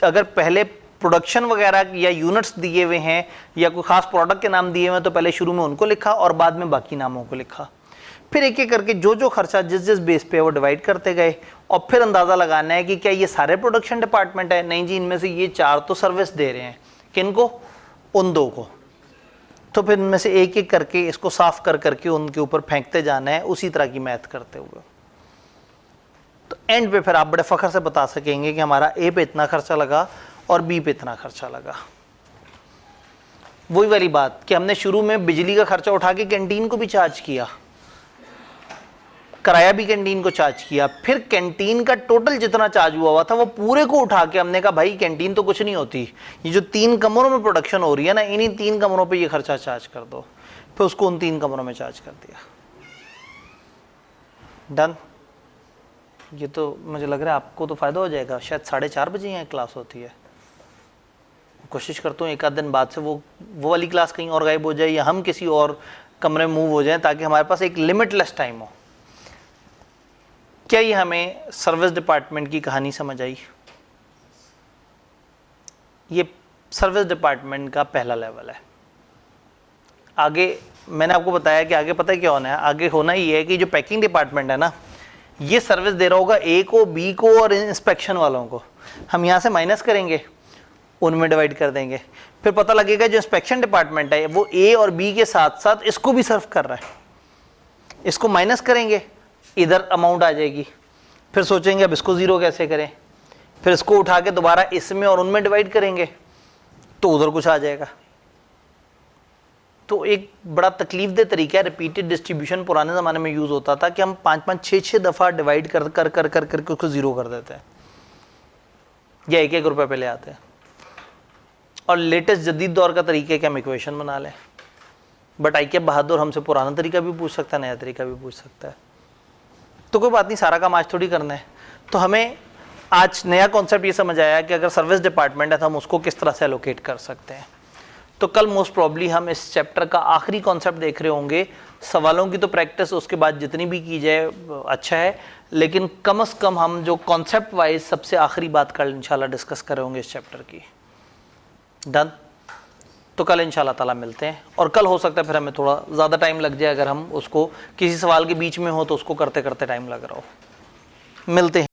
अगर पहले प्रोडक्शन वगैरह या यूनिट्स दिए हुए हैं या कोई खास प्रोडक्ट के नाम दिए हुए हैं तो पहले शुरू में उनको लिखा और बाद में बाकी नामों को लिखा। फिर एक एक करके जो जो खर्चा जिस जिस बेस पे है वो डिवाइड करते गए और फिर अंदाज़ा लगाना है कि क्या ये सारे प्रोडक्शन डिपार्टमेंट है, नहीं जी इनमें से ये 4 तो सर्विस दे रहे हैं, किनको, उन 2 को। तो फिर इनमें से एक एक करके इसको साफ कर करके उनके ऊपर फेंकते जाना है, उसी तरह की मैथ करते हुए। तो एंड पे फिर आप बड़े फख्र से बता सकेंगे कि हमारा ए पे इतना खर्चा लगा और बी पे इतना खर्चा लगा। वही वाली बात कि हमने शुरू में बिजली का खर्चा उठा के कैंटीन को भी चार्ज किया, किराया भी कैंटीन को चार्ज किया, फिर कैंटीन का टोटल जितना चार्ज हुआ था वो पूरे को उठा के हमने कहा भाई कैंटीन तो कुछ नहीं होती, ये जो 3 कमरों में प्रोडक्शन हो रही है ना, इन्हीं 3 कमरों पे ये खर्चा चार्ज कर दो। फिर उसको उन 3 कमरों में चार्ज कर दिया। डन। ये तो मुझे लग रहा है आपको तो फ़ायदा हो जाएगा। शायद 4:30 बजे यहाँ क्लास होती है। कोशिश करता हूँ एक आध दिन बाद से वो वाली क्लास कहीं और गायब हो जाए या हम किसी और कमरे में मूव हो जाएं ताकि हमारे पास एक लिमिटलेस टाइम हो। क्या ये हमें सर्विस डिपार्टमेंट की कहानी समझ आई? ये सर्विस डिपार्टमेंट का पहला लेवल है। आगे मैंने आपको बताया कि आगे पता है क्या होना है, आगे होना ही है कि जो पैकिंग डिपार्टमेंट है ना, ये सर्विस दे रहा होगा ए को, बी को और इंस्पेक्शन वालों को। हम यहाँ से माइनस करेंगे, उनमें डिवाइड कर देंगे, फिर पता लगेगा जो इंस्पेक्शन डिपार्टमेंट है वो ए और बी के साथ साथ इसको भी सर्व कर रहा है। इसको माइनस करेंगे, इधर अमाउंट आ जाएगी, फिर सोचेंगे अब इसको ज़ीरो कैसे करें, फिर इसको उठा के दोबारा इसमें और उनमें डिवाइड करेंगे तो उधर कुछ आ जाएगा। तो एक बड़ा तकलीफदेह तरीका है, रिपीटेड डिस्ट्रीब्यूशन पुराने ज़माने में यूज़ होता था कि हम 5-5, 6-6 दफ़ा डिवाइड कर कर कर कर करके उसको ज़ीरो कर देते हैं या 1-1 रुपये पे ले आते हैं। और लेटेस्ट जदीद दौर का तरीका है कि हम इक्वेशन बना लें। बट आई के बहादुर हमसे पुराना तरीका भी पूछ सकता है, नया तरीका भी पूछ सकता है। तो कोई बात नहीं, सारा काम आज थोड़ी करना है। तो हमें आज नया कॉन्सेप्ट ये समझ आया कि अगर सर्विस डिपार्टमेंट है तो हम उसको किस तरह से एलोकेट कर सकते हैं। तो कल मोस्ट प्रॉब्ली हम इस चैप्टर का आखिरी कॉन्सेप्ट देख रहे होंगे। सवालों की तो प्रैक्टिस उसके बाद जितनी भी की जाए अच्छा है, लेकिन कम से कम हम जो कॉन्सेप्ट वाइज सबसे आखिरी बात कल इंशाल्लाह डिस्कस कर रहे होंगे इस चैप्टर की। डन। तो कल इंशाल्लाह ताला मिलते हैं। और कल हो सकता है फिर हमें थोड़ा ज़्यादा टाइम लग जाए, अगर हम उसको किसी सवाल के बीच में हो तो उसको करते करते टाइम लग रहा हो। मिलते हैं।